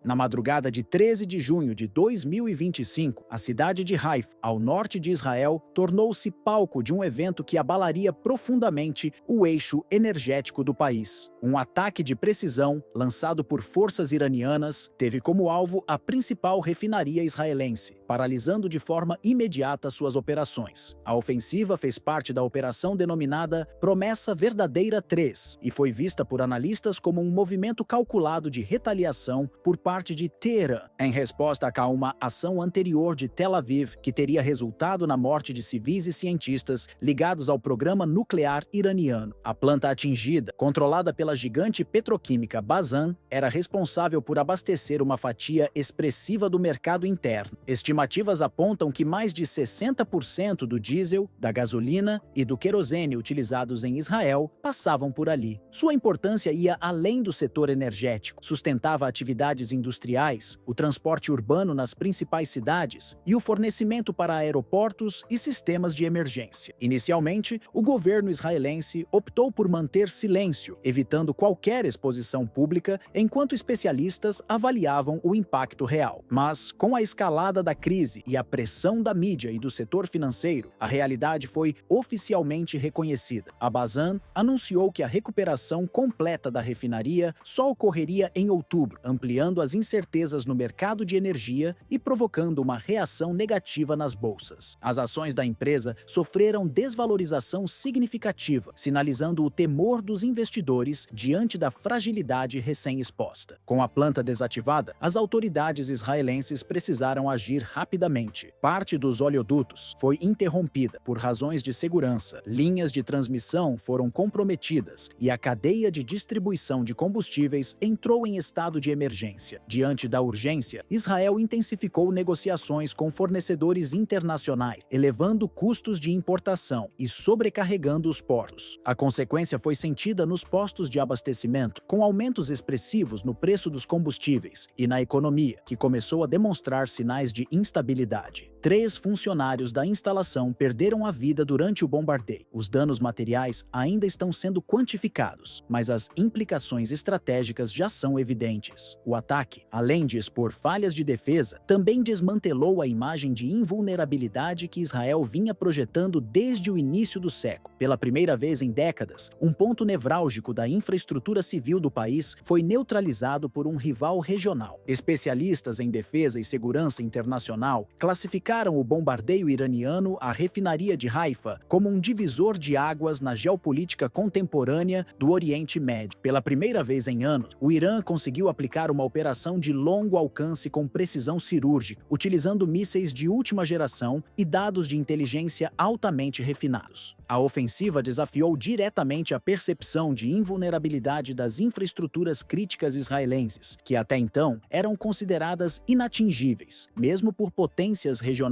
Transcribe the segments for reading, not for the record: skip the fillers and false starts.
Na madrugada de 13 de junho de 2025, a cidade de Haifa, ao norte de Israel, tornou-se palco de um evento que abalaria profundamente o eixo energético do país. Um ataque de precisão, lançado por forças iranianas, teve como alvo a principal refinaria israelense, paralisando de forma imediata suas operações. A ofensiva fez parte da operação denominada Promessa Verdadeira 3 e foi vista por analistas como um movimento calculado de retaliação por parte de Teherã, em resposta a uma ação anterior de Tel Aviv que teria resultado na morte de civis e cientistas ligados ao programa nuclear iraniano. A planta atingida, controlada pela gigante petroquímica Bazan, era responsável por abastecer uma fatia expressiva do mercado interno. Estimativas apontam que mais de 60% do diesel, da gasolina e do querosene utilizados em Israel passavam por ali. Sua importância ia além do setor energético, sustentava atividades industriais, o transporte urbano nas principais cidades e o fornecimento para aeroportos e sistemas de emergência. Inicialmente, o governo israelense optou por manter silêncio, evitando qualquer exposição pública, enquanto especialistas avaliavam o impacto real. Mas, com a escalada da crise e a pressão da mídia e do setor financeiro, a realidade foi oficialmente reconhecida. A Bazan anunciou que a recuperação completa da refinaria só ocorreria em outubro, ampliando as incertezas no mercado de energia e provocando uma reação negativa nas bolsas. As ações da empresa sofreram desvalorização significativa, sinalizando o temor dos investidores diante da fragilidade recém-exposta. Com a planta desativada, as autoridades israelenses precisaram agir rapidamente. Parte dos oleodutos foi interrompida por razões de segurança, linhas de transmissão foram comprometidas e a cadeia de distribuição de combustíveis entrou em estado de emergência. Diante da urgência, Israel intensificou negociações com fornecedores internacionais, elevando custos de importação e sobrecarregando os portos. A consequência foi sentida nos postos de abastecimento, com aumentos expressivos no preço dos combustíveis e na economia, que começou a demonstrar sinais de instabilidade. 3 funcionários da instalação perderam a vida durante o bombardeio. Os danos materiais ainda estão sendo quantificados, mas as implicações estratégicas já são evidentes. O ataque, além de expor falhas de defesa, também desmantelou a imagem de invulnerabilidade que Israel vinha projetando desde o início do século. Pela primeira vez em décadas, um ponto nevrálgico da infraestrutura civil do país foi neutralizado por um rival regional. Especialistas em defesa e segurança internacional classificaram o bombardeio iraniano à refinaria de Haifa como um divisor de águas na geopolítica contemporânea do Oriente Médio. Pela primeira vez em anos, o Irã conseguiu aplicar uma operação de longo alcance com precisão cirúrgica, utilizando mísseis de última geração e dados de inteligência altamente refinados. A ofensiva desafiou diretamente a percepção de invulnerabilidade das infraestruturas críticas israelenses, que até então eram consideradas inatingíveis, mesmo por potências regionais.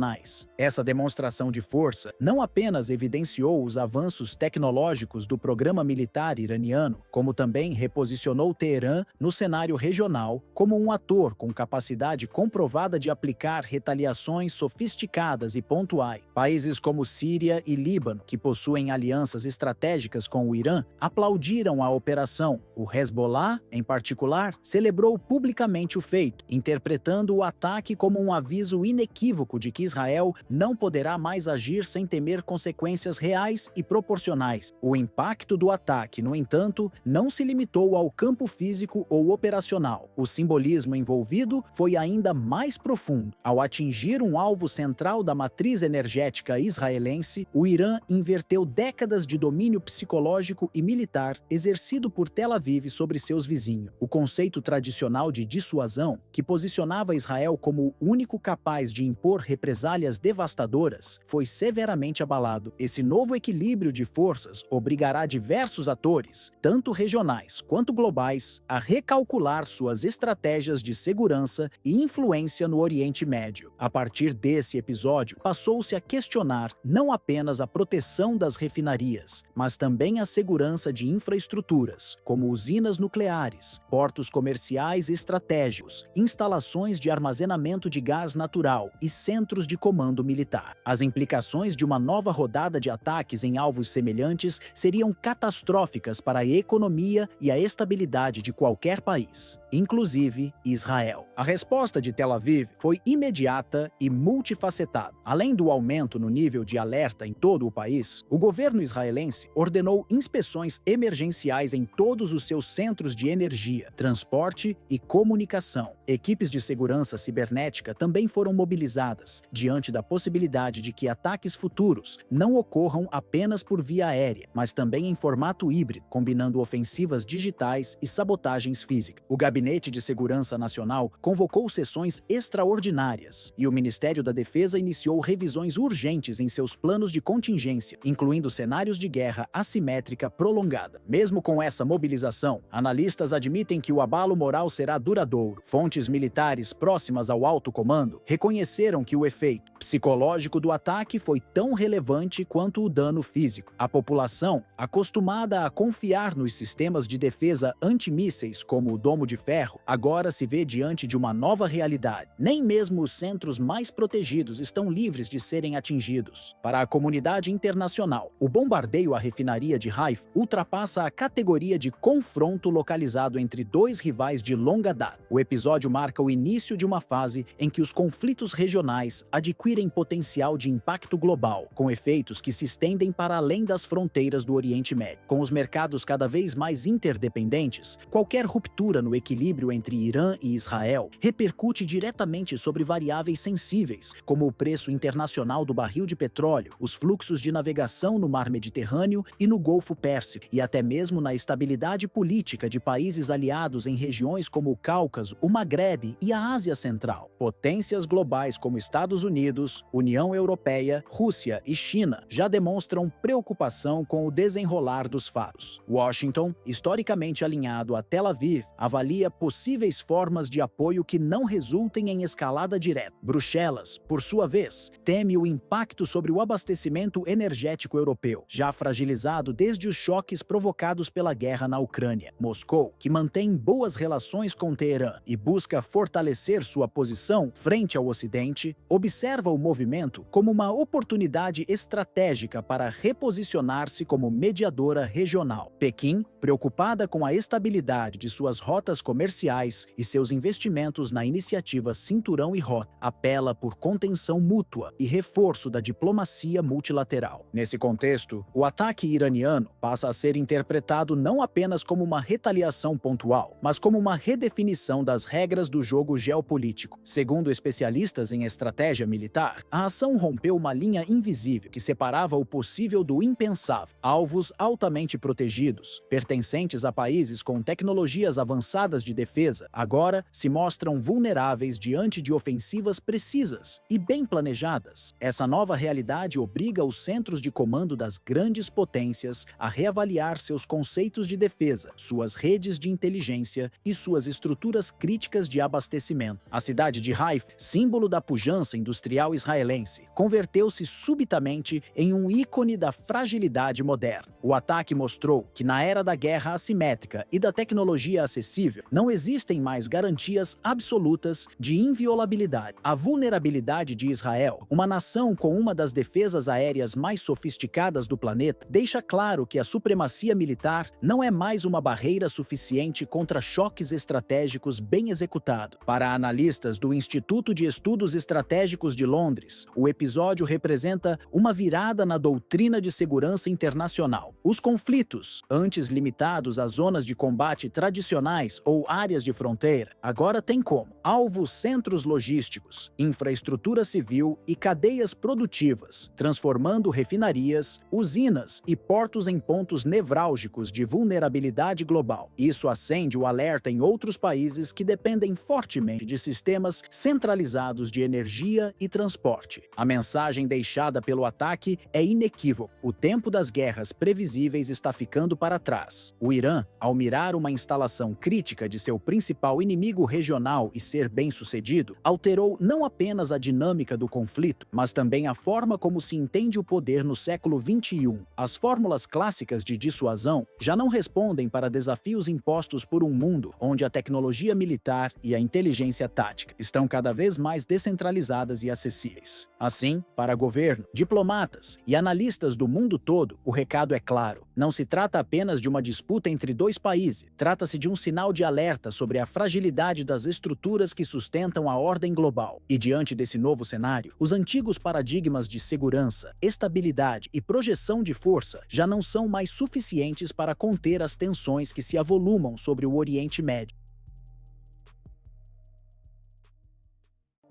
Essa demonstração de força não apenas evidenciou os avanços tecnológicos do programa militar iraniano, como também reposicionou Teherã no cenário regional como um ator com capacidade comprovada de aplicar retaliações sofisticadas e pontuais. Países como Síria e Líbano, que possuem alianças estratégicas com o Irã, aplaudiram a operação. O Hezbollah, em particular, celebrou publicamente o feito, interpretando o ataque como um aviso inequívoco de que Israel não poderá mais agir sem temer consequências reais e proporcionais. O impacto do ataque, no entanto, não se limitou ao campo físico ou operacional. O simbolismo envolvido foi ainda mais profundo. Ao atingir um alvo central da matriz energética israelense, o Irã inverteu décadas de domínio psicológico e militar exercido por Tel Aviv sobre seus vizinhos. O conceito tradicional de dissuasão, que posicionava Israel como o único capaz de impor represálias devastadoras, foi severamente abalado. Esse novo equilíbrio de forças obrigará diversos atores, tanto regionais quanto globais, a recalcular suas estratégias de segurança e influência no Oriente Médio. A partir desse episódio, passou-se a questionar não apenas a proteção das refinarias, mas também a segurança de infraestruturas, como usinas nucleares, portos comerciais estratégicos, instalações de armazenamento de gás natural e centros centros de comando militar. As implicações de uma nova rodada de ataques em alvos semelhantes seriam catastróficas para a economia e a estabilidade de qualquer país, inclusive Israel. A resposta de Tel Aviv foi imediata e multifacetada. Além do aumento no nível de alerta em todo o país, o governo israelense ordenou inspeções emergenciais em todos os seus centros de energia, transporte e comunicação. Equipes de segurança cibernética também foram mobilizadas, diante da possibilidade de que ataques futuros não ocorram apenas por via aérea, mas também em formato híbrido, combinando ofensivas digitais e sabotagens físicas. O Gabinete de Segurança Nacional convocou sessões extraordinárias e o Ministério da Defesa iniciou revisões urgentes em seus planos de contingência, incluindo cenários de guerra assimétrica prolongada. Mesmo com essa mobilização, analistas admitem que o abalo moral será duradouro. Fontes militares próximas ao alto comando reconheceram que o efeito psicológico do ataque foi tão relevante quanto o dano físico. A população, acostumada a confiar nos sistemas de defesa antimísseis como o Domo de Ferro, agora se vê diante de uma nova realidade. Nem mesmo os centros mais protegidos estão livres de serem atingidos. Para a comunidade internacional, o bombardeio à refinaria de Haifa ultrapassa a categoria de confronto localizado entre dois rivais de longa data. O episódio marca o início de uma fase em que os conflitos regionais adquirem potencial de impacto global, com efeitos que se estendem para além das fronteiras do Oriente Médio. Com os mercados cada vez mais interdependentes, qualquer ruptura no equilíbrio entre Irã e Israel repercute diretamente sobre variáveis sensíveis, como o preço internacional do barril de petróleo, os fluxos de navegação no Mar Mediterrâneo e no Golfo Pérsico, e até mesmo na estabilidade política de países aliados em regiões como o Cáucaso, o Magrebe e a Ásia Central. Potências globais como Estados Unidos, União Europeia, Rússia e China já demonstram preocupação com o desenrolar dos fatos. Washington, historicamente alinhado a Tel Aviv, avalia possíveis formas de apoio que não resultem em escalada direta. Bruxelas, por sua vez, teme o impacto sobre o abastecimento energético europeu, já fragilizado desde os choques provocados pela guerra na Ucrânia. Moscou, que mantém boas relações com Teherã e busca fortalecer sua posição frente ao Ocidente, observa o movimento como uma oportunidade estratégica para reposicionar-se como mediadora regional. Pequim, preocupada com a estabilidade de suas rotas comerciais e seus investimentos na iniciativa Cinturão e Rota, apela por contenção mútua e reforço da diplomacia multilateral. Nesse contexto, o ataque iraniano passa a ser interpretado não apenas como uma retaliação pontual, mas como uma redefinição das regras do jogo geopolítico. Segundo especialistas em estratégia militar, a ação rompeu uma linha invisível que separava o possível do impensável. Alvos altamente protegidos, pertencentes a países com tecnologias avançadas de defesa, agora se mostram vulneráveis diante de ofensivas precisas e bem planejadas. Essa nova realidade obriga os centros de comando das grandes potências a reavaliar seus conceitos de defesa, suas redes de inteligência e suas estruturas críticas de abastecimento. A cidade de Haifa, símbolo da pujança industrial israelense, converteu-se subitamente em um ícone da fragilidade moderna. O ataque mostrou que na era da guerra assimétrica e da tecnologia acessível, não existem mais garantias absolutas de inviolabilidade. A vulnerabilidade de Israel, uma nação com uma das defesas aéreas mais sofisticadas do planeta, deixa claro que a supremacia militar não é mais uma barreira suficiente contra choques estratégicos bem executados. Para analistas do Instituto de Estudos Estratégicos de Londres, o episódio representa uma virada na doutrina de segurança internacional. Os conflitos, antes limitados a zonas de combate tradicionais ou áreas de fronteira, agora têm como alvo centros logísticos, infraestrutura civil e cadeias produtivas, transformando refinarias, usinas e portos em pontos nevrálgicos de vulnerabilidade global. Isso acende o alerta em outros países que dependem fortemente de sistemas centralizados de energia e transporte. A mensagem deixada pelo ataque é inequívoca. O tempo das guerras previsíveis está ficando para trás. O Irã, ao mirar uma instalação crítica de seu principal inimigo regional e ser bem-sucedido, alterou não apenas a dinâmica do conflito, mas também a forma como se entende o poder no século XXI. As fórmulas clássicas de dissuasão já não respondem para desafios impostos por um mundo onde a tecnologia militar e a inteligência tática estão cada vez mais descentralizadas e acessíveis. inacessíveis. Assim, para governo, diplomatas e analistas do mundo todo, o recado é claro. Não se trata apenas de uma disputa entre dois países, trata-se de um sinal de alerta sobre a fragilidade das estruturas que sustentam a ordem global. E diante desse novo cenário, os antigos paradigmas de segurança, estabilidade e projeção de força já não são mais suficientes para conter as tensões que se avolumam sobre o Oriente Médio.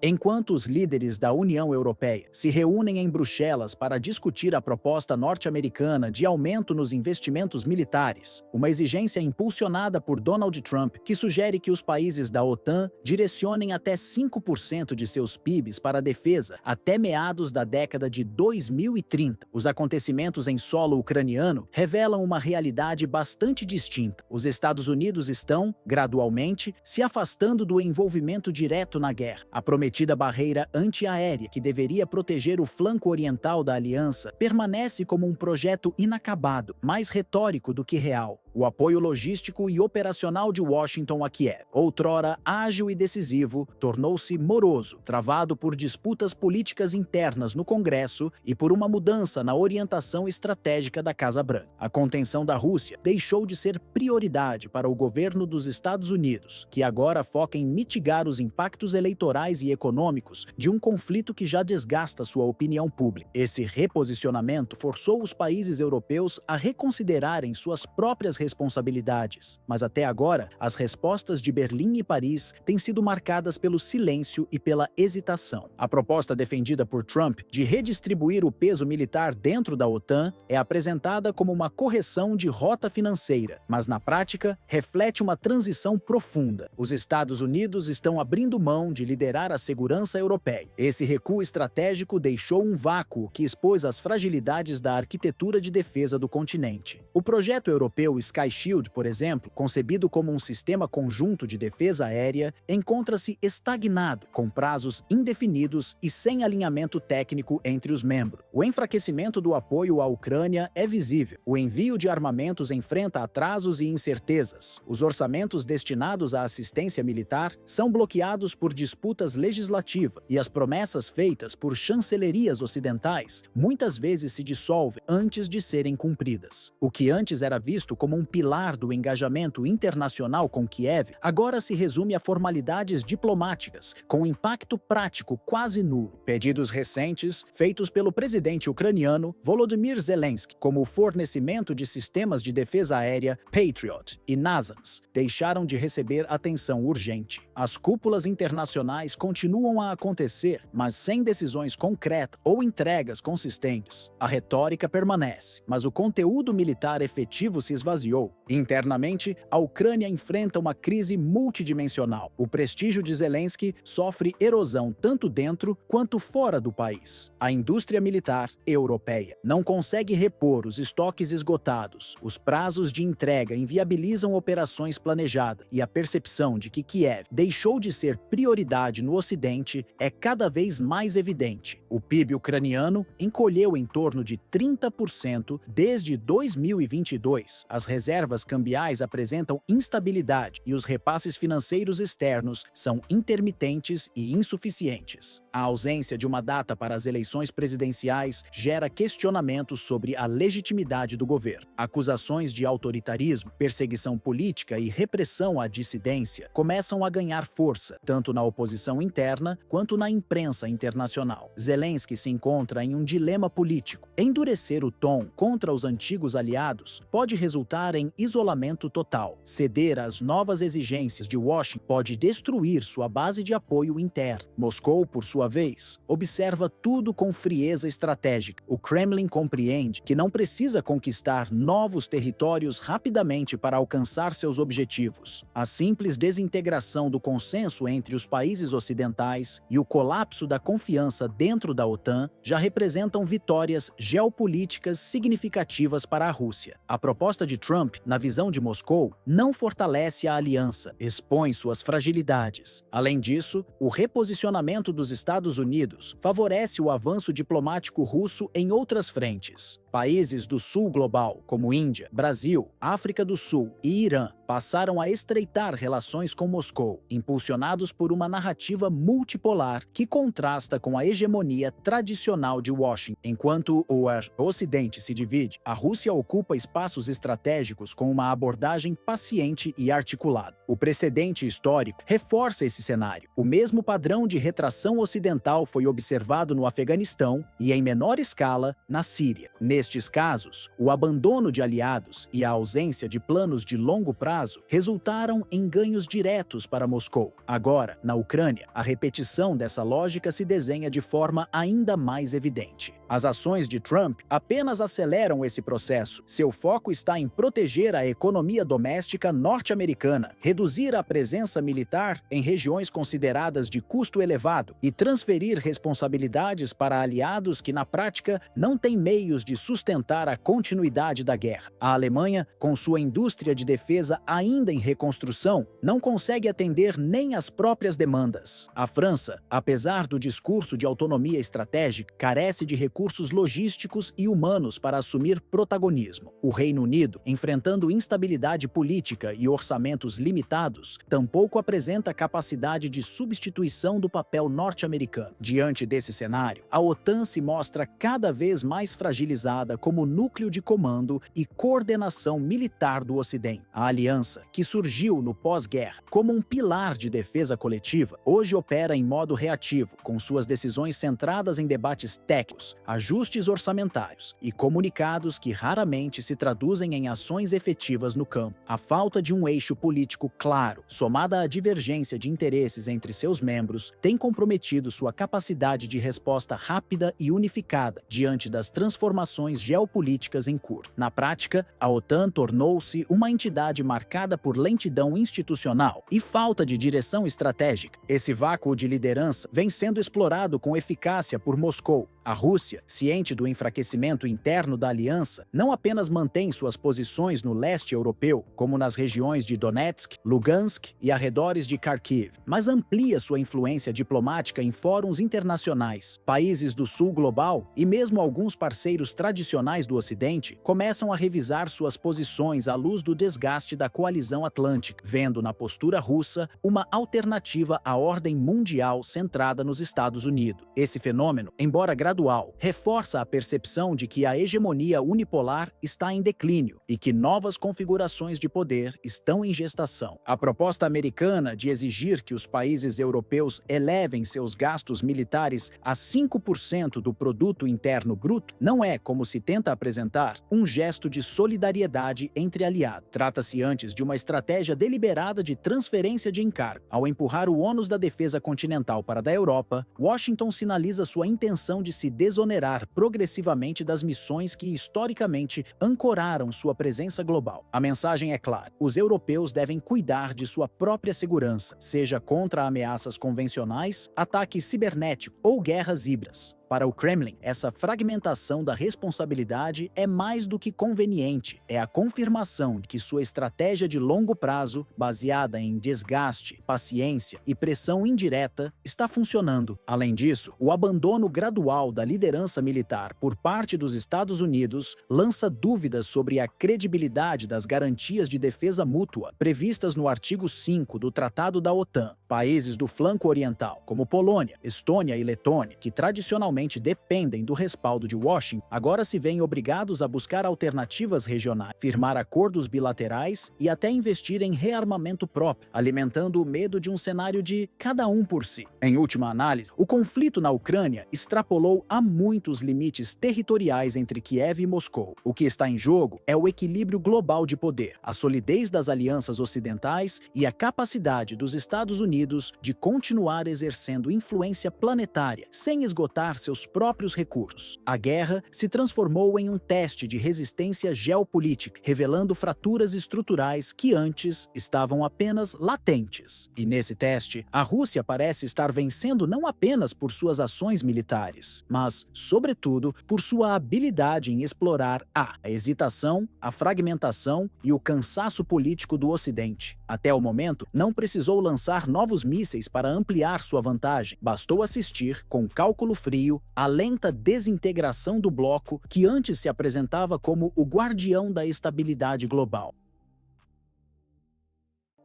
Enquanto os líderes da União Europeia se reúnem em Bruxelas para discutir a proposta norte-americana de aumento nos investimentos militares, uma exigência impulsionada por Donald Trump que sugere que os países da OTAN direcionem até 5% de seus PIBs para a defesa até meados da década de 2030. Os acontecimentos em solo ucraniano revelam uma realidade bastante distinta. Os Estados Unidos estão, gradualmente, se afastando do envolvimento direto na guerra. A prometida barreira antiaérea, que deveria proteger o flanco oriental da aliança, permanece como um projeto inacabado, mais retórico do que real. O apoio logístico e operacional de Washington a Kiev, outrora ágil e decisivo, tornou-se moroso, travado por disputas políticas internas no Congresso e por uma mudança na orientação estratégica da Casa Branca. A contenção da Rússia deixou de ser prioridade para o governo dos Estados Unidos, que agora foca em mitigar os impactos eleitorais e econômicos de um conflito que já desgasta sua opinião pública. Esse reposicionamento forçou os países europeus a reconsiderarem suas próprias responsabilidades, mas até agora, as respostas de Berlim e Paris têm sido marcadas pelo silêncio e pela hesitação. A proposta defendida por Trump de redistribuir o peso militar dentro da OTAN é apresentada como uma correção de rota financeira, mas na prática reflete uma transição profunda. Os Estados Unidos estão abrindo mão de liderar a segurança europeia. Esse recuo estratégico deixou um vácuo que expôs as fragilidades da arquitetura de defesa do continente. O projeto europeu Sky Shield, por exemplo, concebido como um sistema conjunto de defesa aérea, encontra-se estagnado, com prazos indefinidos e sem alinhamento técnico entre os membros. O enfraquecimento do apoio à Ucrânia é visível. O envio de armamentos enfrenta atrasos e incertezas. Os orçamentos destinados à assistência militar são bloqueados por disputas legislativas e as promessas feitas por chancelerias ocidentais muitas vezes se dissolvem antes de serem cumpridas. O que antes era visto como um pilar do engajamento internacional com Kiev, agora se resume a formalidades diplomáticas, com impacto prático quase nulo. Pedidos recentes, feitos pelo presidente ucraniano Volodymyr Zelensky, como o fornecimento de sistemas de defesa aérea Patriot e NASAMS, deixaram de receber atenção urgente. As cúpulas internacionais continuam a acontecer, mas sem decisões concretas ou entregas consistentes. A retórica permanece, mas o conteúdo militar efetivo se esvaziou. Internamente, a Ucrânia enfrenta uma crise multidimensional. O prestígio de Zelensky sofre erosão tanto dentro quanto fora do país. A indústria militar europeia não consegue repor os estoques esgotados. Os prazos de entrega inviabilizam operações planejadas e a percepção de que Kiev deixou de ser prioridade no Ocidente é cada vez mais evidente. O PIB ucraniano encolheu em torno de 30% desde 2022. As reservas cambiais apresentam instabilidade e os repasses financeiros externos são intermitentes e insuficientes. A ausência de uma data para as eleições presidenciais gera questionamentos sobre a legitimidade do governo. Acusações de autoritarismo, perseguição política e repressão à dissidência começam a ganhar força, tanto na oposição interna quanto na imprensa internacional. Zelensky se encontra em um dilema político. Endurecer o tom contra os antigos aliados pode resultar em isolamento total. Ceder às novas exigências de Washington pode destruir sua base de apoio interno. Moscou, por sua vez, observa tudo com frieza estratégica. O Kremlin compreende que não precisa conquistar novos territórios rapidamente para alcançar seus objetivos. A simples desintegração do consenso entre os países ocidentais e o colapso da confiança dentro da OTAN já representam vitórias geopolíticas significativas para a Rússia. A proposta de Trump, na visão de Moscou, não fortalece a aliança, expõe suas fragilidades. Além disso, o reposicionamento dos Estados Unidos favorece o avanço diplomático russo em outras frentes. Países do sul global, como Índia, Brasil, África do Sul e Irã, passaram a estreitar relações com Moscou, impulsionados por uma narrativa multipolar que contrasta com a hegemonia tradicional de Washington. Enquanto o Ocidente se divide, a Rússia ocupa espaços estratégicos com uma abordagem paciente e articulada. O precedente histórico reforça esse cenário. O mesmo padrão de retração ocidental foi observado no Afeganistão e, em menor escala, na Síria. Nestes casos, o abandono de aliados e a ausência de planos de longo prazo resultaram em ganhos diretos para Moscou. Agora, na Ucrânia, a repetição dessa lógica se desenha de forma ainda mais evidente. As ações de Trump apenas aceleram esse processo. Seu foco está em proteger a economia doméstica norte-americana, reduzir a presença militar em regiões consideradas de custo elevado e transferir responsabilidades para aliados que, na prática, não têm meios de sustentar a continuidade da guerra. A Alemanha, com sua indústria de defesa ainda em reconstrução, não consegue atender nem às próprias demandas. A França, apesar do discurso de autonomia estratégica, carece de recursos logísticos e humanos para assumir protagonismo. O Reino Unido, enfrentando instabilidade política e orçamentos limitados, tampouco apresenta capacidade de substituição do papel norte-americano. Diante desse cenário, a OTAN se mostra cada vez mais fragilizada como núcleo de comando e coordenação militar do Ocidente. A aliança, que surgiu no pós-guerra como um pilar de defesa coletiva, hoje opera em modo reativo, com suas decisões centradas em debates técnicos, ajustes orçamentários e comunicados que raramente se traduzem em ações efetivas no campo. A falta de um eixo político claro, somada à divergência de interesses entre seus membros, tem comprometido sua capacidade de resposta rápida e unificada diante das transformações geopolíticas em curso. Na prática, a OTAN tornou-se uma entidade marcada por lentidão institucional e falta de direção estratégica. Esse vácuo de liderança vem sendo explorado com eficácia por Moscou. A Rússia, ciente do enfraquecimento interno da aliança, não apenas mantém suas posições no leste europeu, como nas regiões de Donetsk, Lugansk e arredores de Kharkiv, mas amplia sua influência diplomática em fóruns internacionais. Países do sul global e mesmo alguns parceiros tradicionais do Ocidente começam a revisar suas posições à luz do desgaste da coalizão atlântica, vendo na postura russa uma alternativa à ordem mundial centrada nos Estados Unidos. Esse fenômeno, embora gradual, reforça a percepção de que a hegemonia unipolar está em declínio e que novas configurações de poder estão em gestação. A proposta americana de exigir que os países europeus elevem seus gastos militares a 5% do produto interno bruto não é, como se tenta apresentar, um gesto de solidariedade entre aliados. Trata-se antes de uma estratégia deliberada de transferência de encargo. Ao empurrar o ônus da defesa continental para a da Europa, Washington sinaliza sua intenção de se desonerar progressivamente das missões que historicamente ancoraram sua presença global. A mensagem é clara: os europeus devem cuidar de sua própria segurança, seja contra ameaças convencionais, ataques cibernéticos ou guerras híbridas. Para o Kremlin, essa fragmentação da responsabilidade é mais do que conveniente. É a confirmação de que sua estratégia de longo prazo, baseada em desgaste, paciência e pressão indireta, está funcionando. Além disso, o abandono gradual da liderança militar por parte dos Estados Unidos lança dúvidas sobre a credibilidade das garantias de defesa mútua previstas no artigo 5 do Tratado da OTAN. Países do flanco oriental, como Polônia, Estônia e Letônia, que tradicionalmente dependem do respaldo de Washington, agora se veem obrigados a buscar alternativas regionais, firmar acordos bilaterais e até investir em rearmamento próprio, alimentando o medo de um cenário de cada um por si. Em última análise, o conflito na Ucrânia extrapolou a muitos limites territoriais entre Kiev e Moscou. O que está em jogo é o equilíbrio global de poder, a solidez das alianças ocidentais e a capacidade dos Estados Unidos de continuar exercendo influência planetária sem esgotar seus próprios recursos. A guerra se transformou em um teste de resistência geopolítica, revelando fraturas estruturais que antes estavam apenas latentes. E nesse teste, a Rússia parece estar vencendo não apenas por suas ações militares, mas, sobretudo, por sua habilidade em explorar a hesitação, a fragmentação e o cansaço político do Ocidente. Até o momento, não precisou lançar novos mísseis para ampliar sua vantagem. Bastou assistir, com cálculo frio, a lenta desintegração do bloco que antes se apresentava como o guardião da estabilidade global.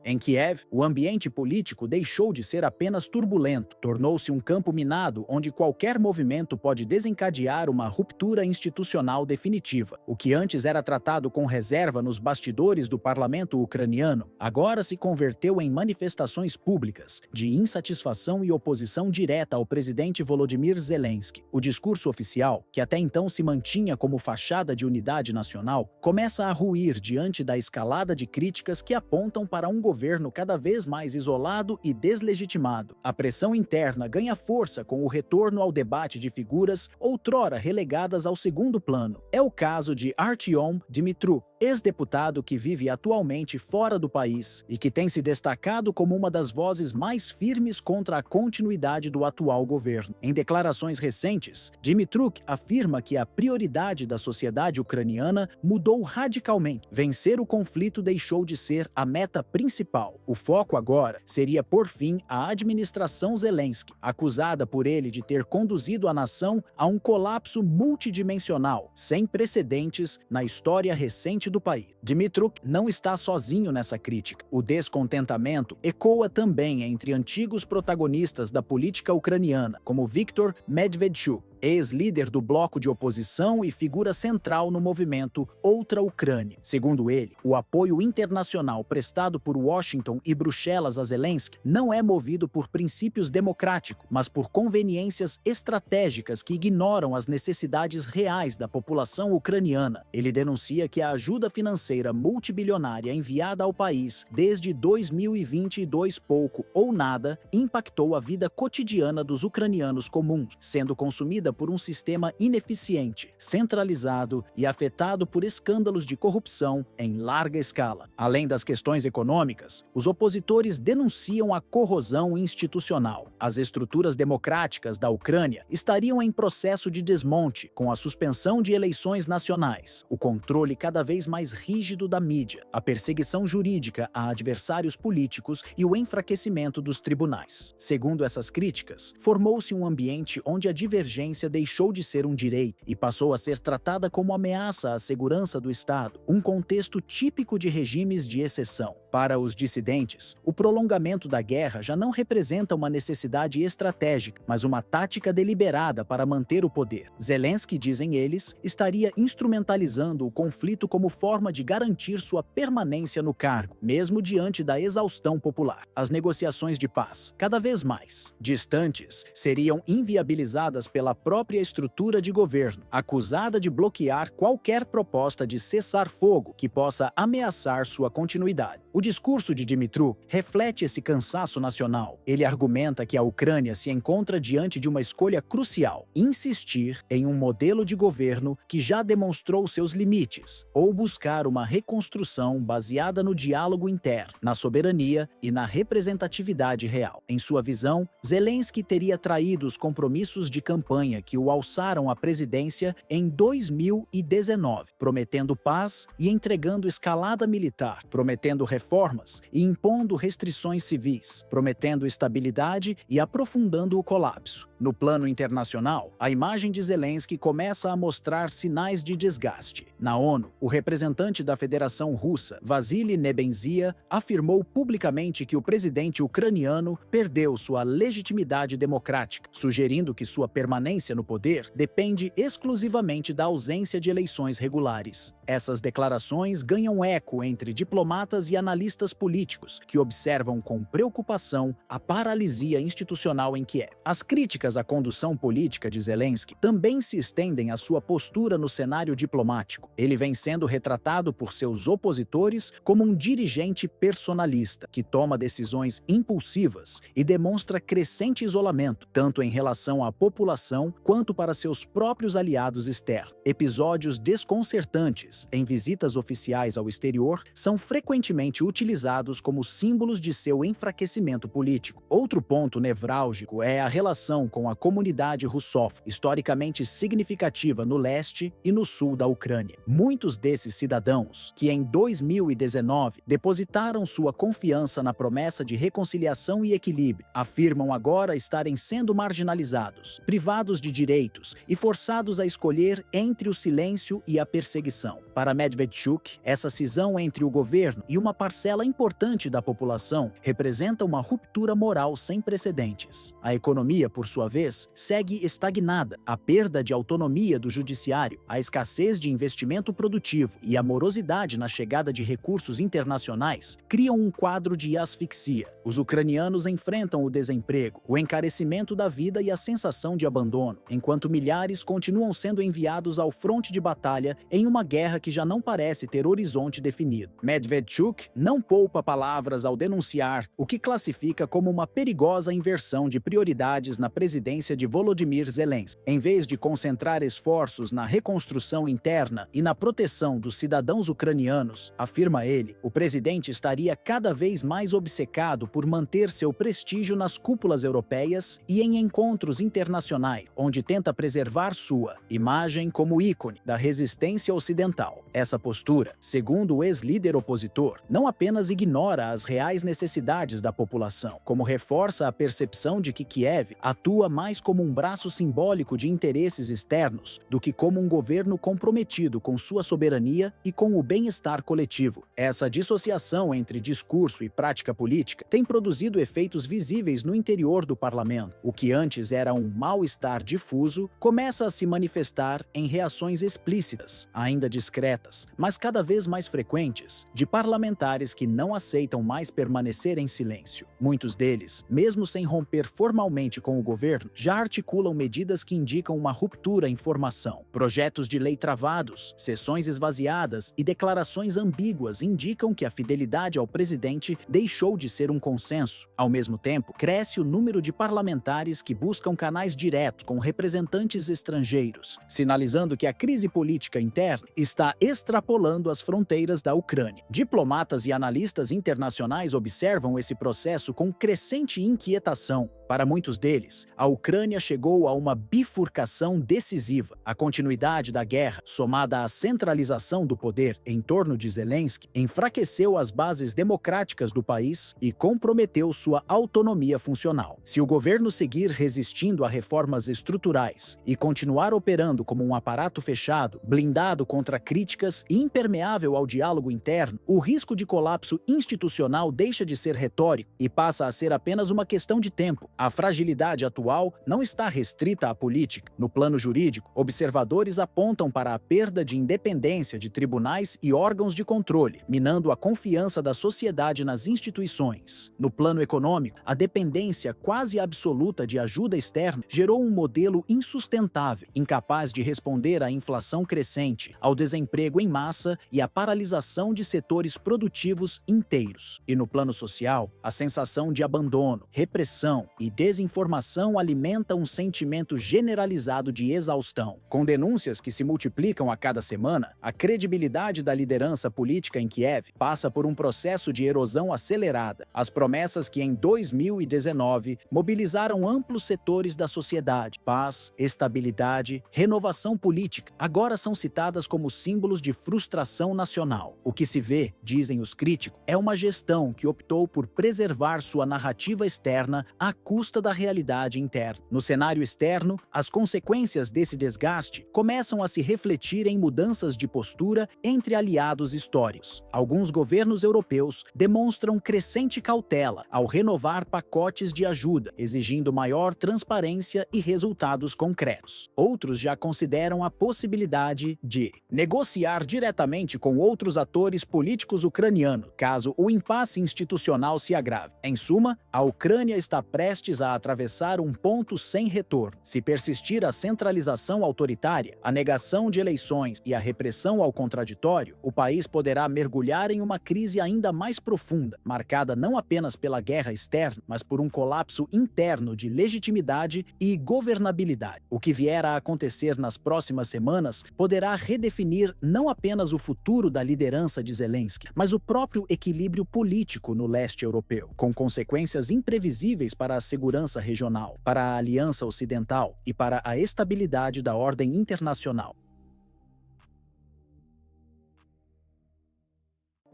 Em Kiev, o ambiente político deixou de ser apenas turbulento, tornou-se um campo minado onde qualquer movimento pode desencadear uma ruptura institucional definitiva. O que antes era tratado com reserva nos bastidores do parlamento ucraniano, agora se converteu em manifestações públicas de insatisfação e oposição direta ao presidente Volodymyr Zelensky. O discurso oficial, que até então se mantinha como fachada de unidade nacional, começa a ruir diante da escalada de críticas que apontam para um governo cada vez mais isolado e deslegitimado. A pressão interna ganha força com o retorno ao debate de figuras outrora relegadas ao segundo plano. É o caso de Artyom Dmytruk, ex-deputado que vive atualmente fora do país e que tem se destacado como uma das vozes mais firmes contra a continuidade do atual governo. Em declarações recentes, Dmytruk afirma que a prioridade da sociedade ucraniana mudou radicalmente. Vencer o conflito deixou de ser a meta principal. O foco agora seria pôr fim à administração Zelensky, acusada por ele de ter conduzido a nação a um colapso multidimensional, sem precedentes na história recente do país. Dmytruk não está sozinho nessa crítica. O descontentamento ecoa também entre antigos protagonistas da política ucraniana, como Viktor Medvedchuk, ex-líder do bloco de oposição e figura central no movimento Outra Ucrânia. Segundo ele, o apoio internacional prestado por Washington e Bruxelas a Zelensky não é movido por princípios democráticos, mas por conveniências estratégicas que ignoram as necessidades reais da população ucraniana. Ele denuncia que a ajuda financeira multibilionária enviada ao país desde 2022 pouco ou nada impactou a vida cotidiana dos ucranianos comuns, sendo consumida por um sistema ineficiente, centralizado e afetado por escândalos de corrupção em larga escala. Além das questões econômicas, os opositores denunciam a corrosão institucional. As estruturas democráticas da Ucrânia estariam em processo de desmonte, com a suspensão de eleições nacionais, o controle cada vez mais rígido da mídia, a perseguição jurídica a adversários políticos e o enfraquecimento dos tribunais. Segundo essas críticas, formou-se um ambiente onde a divergência deixou de ser um direito e passou a ser tratada como ameaça à segurança do Estado, um contexto típico de regimes de exceção. Para os dissidentes, o prolongamento da guerra já não representa uma necessidade estratégica, mas uma tática deliberada para manter o poder. Zelensky, dizem eles, estaria instrumentalizando o conflito como forma de garantir sua permanência no cargo, mesmo diante da exaustão popular. As negociações de paz, cada vez mais distantes, seriam inviabilizadas pela própria estrutura de governo, acusada de bloquear qualquer proposta de cessar-fogo que possa ameaçar sua continuidade. O discurso de Dmytruk reflete esse cansaço nacional. Ele argumenta que a Ucrânia se encontra diante de uma escolha crucial: insistir em um modelo de governo que já demonstrou seus limites, ou buscar uma reconstrução baseada no diálogo interno, na soberania e na representatividade real. Em sua visão, Zelensky teria traído os compromissos de campanha que o alçaram à presidência em 2019, prometendo paz e entregando escalada militar, prometendo reformas e impondo restrições civis, prometendo estabilidade e aprofundando o colapso. No plano internacional, a imagem de Zelensky começa a mostrar sinais de desgaste. Na ONU, o representante da Federação Russa, Vasily Nebenzia, afirmou publicamente que o presidente ucraniano perdeu sua legitimidade democrática, sugerindo que sua permanência no poder depende exclusivamente da ausência de eleições regulares. Essas declarações ganham eco entre diplomatas e analistas políticos, que observam com preocupação a paralisia institucional em Kiev. As críticas à condução política de Zelensky também se estendem à sua postura no cenário diplomático. Ele vem sendo retratado por seus opositores como um dirigente personalista, que toma decisões impulsivas e demonstra crescente isolamento, tanto em relação à população quanto para seus próprios aliados externos. Episódios desconcertantes em visitas oficiais ao exterior são frequentemente utilizados como símbolos de seu enfraquecimento político. Outro ponto nevrálgico é a relação com a comunidade russófona, historicamente significativa no leste e no sul da Ucrânia. Muitos desses cidadãos, que em 2019 depositaram sua confiança na promessa de reconciliação e equilíbrio, afirmam agora estarem sendo marginalizados, privados de direitos e forçados a escolher entre o silêncio e a perseguição. Para Medvedchuk, essa cisão entre o governo e uma parcela importante da população representa uma ruptura moral sem precedentes. A economia, por sua vez, segue estagnada. A perda de autonomia do judiciário, a escassez de investimento produtivo e a morosidade na chegada de recursos internacionais criam um quadro de asfixia. Os ucranianos enfrentam o desemprego, o encarecimento da vida e a sensação de abandono, enquanto milhares continuam sendo enviados ao fronte de batalha em uma guerra que já não parece ter horizonte definido. Medvedchuk não poupa palavras ao denunciar o que classifica como uma perigosa inversão de prioridades na presidência de Volodymyr Zelensky. Em vez de concentrar esforços na reconstrução interna e na proteção dos cidadãos ucranianos, afirma ele, o presidente estaria cada vez mais obcecado por manter seu prestígio nas cúpulas europeias e em encontros internacionais, onde tenta preservar sua imagem como ícone da resistência ocidental. Essa postura, segundo o ex-líder opositor, não apenas ignora as reais necessidades da população, como reforça a percepção de que Kiev atua mais como um braço simbólico de interesses externos do que como um governo comprometido com sua soberania e com o bem-estar coletivo. Essa dissociação entre discurso e prática política tem produzido efeitos visíveis no interior do parlamento. O que antes era um mal-estar difuso começa a se manifestar em reações explícitas, ainda discretas, mas cada vez mais frequentes, de parlamentares que não aceitam mais permanecer em silêncio. Muitos deles, mesmo sem romper formalmente com o governo, já articulam medidas que indicam uma ruptura em formação. Projetos de lei travados, sessões esvaziadas e declarações ambíguas indicam que a fidelidade ao presidente deixou de ser um consenso. Ao mesmo tempo, cresce o número de parlamentares que buscam canais diretos com representantes estrangeiros, sinalizando que a crise política interna está extrapolando as fronteiras da Ucrânia. Diplomatas e analistas internacionais observam esse processo com crescente inquietação. Para muitos deles, a Ucrânia chegou a uma bifurcação decisiva. A continuidade da guerra, somada à centralização do poder em torno de Zelensky, enfraqueceu as bases democráticas do país e comprometeu sua autonomia funcional. Se o governo seguir resistindo a reformas estruturais e continuar operando como um aparato fechado, blindado contra críticas e impermeável ao diálogo interno, o risco de colapso institucional deixa de ser retórico e passa a ser apenas uma questão de tempo. A fragilidade atual não está restrita à política. No plano jurídico, observadores apontam para a perda de independência de tribunais e órgãos de controle, minando a confiança da sociedade nas instituições. No plano econômico, a dependência quase absoluta de ajuda externa gerou um modelo insustentável, incapaz de responder à inflação crescente, ao desemprego em massa e à paralisação de setores produtivos inteiros. E no plano social, a sensação de abandono, repressão e desinformação alimenta um sentimento generalizado de exaustão. Com denúncias que se multiplicam a cada semana, a credibilidade da liderança política em Kiev passa por um processo de erosão acelerada. As promessas que em 2019 mobilizaram amplos setores da sociedade, paz, estabilidade, renovação política, agora são citadas como símbolos de frustração nacional. O que se vê, dizem os críticos, é uma gestão que optou por preservar sua narrativa externa à custa da realidade interna. No cenário externo, as consequências desse desgaste começam a se refletir em mudanças de postura entre aliados históricos. Alguns governos europeus demonstram crescente cautela ao renovar pacotes de ajuda, exigindo maior transparência e resultados concretos. Outros já consideram a possibilidade de negociar diretamente com outros atores políticos ucranianos, caso o impasse institucional se agrave. Em suma, a Ucrânia está prestes a atravessar um ponto sem retorno. Se persistir a centralização autoritária, a negação de eleições e a repressão ao contraditório, o país poderá mergulhar em uma crise ainda mais profunda, marcada não apenas pela guerra externa, mas por um colapso interno de legitimidade e governabilidade. O que vier a acontecer nas próximas semanas poderá redefinir não apenas o futuro da liderança de Zelensky, mas o próprio equilíbrio político no leste europeu, com consequências imprevisíveis para a segurança regional, para a Aliança Ocidental e para a estabilidade da ordem internacional.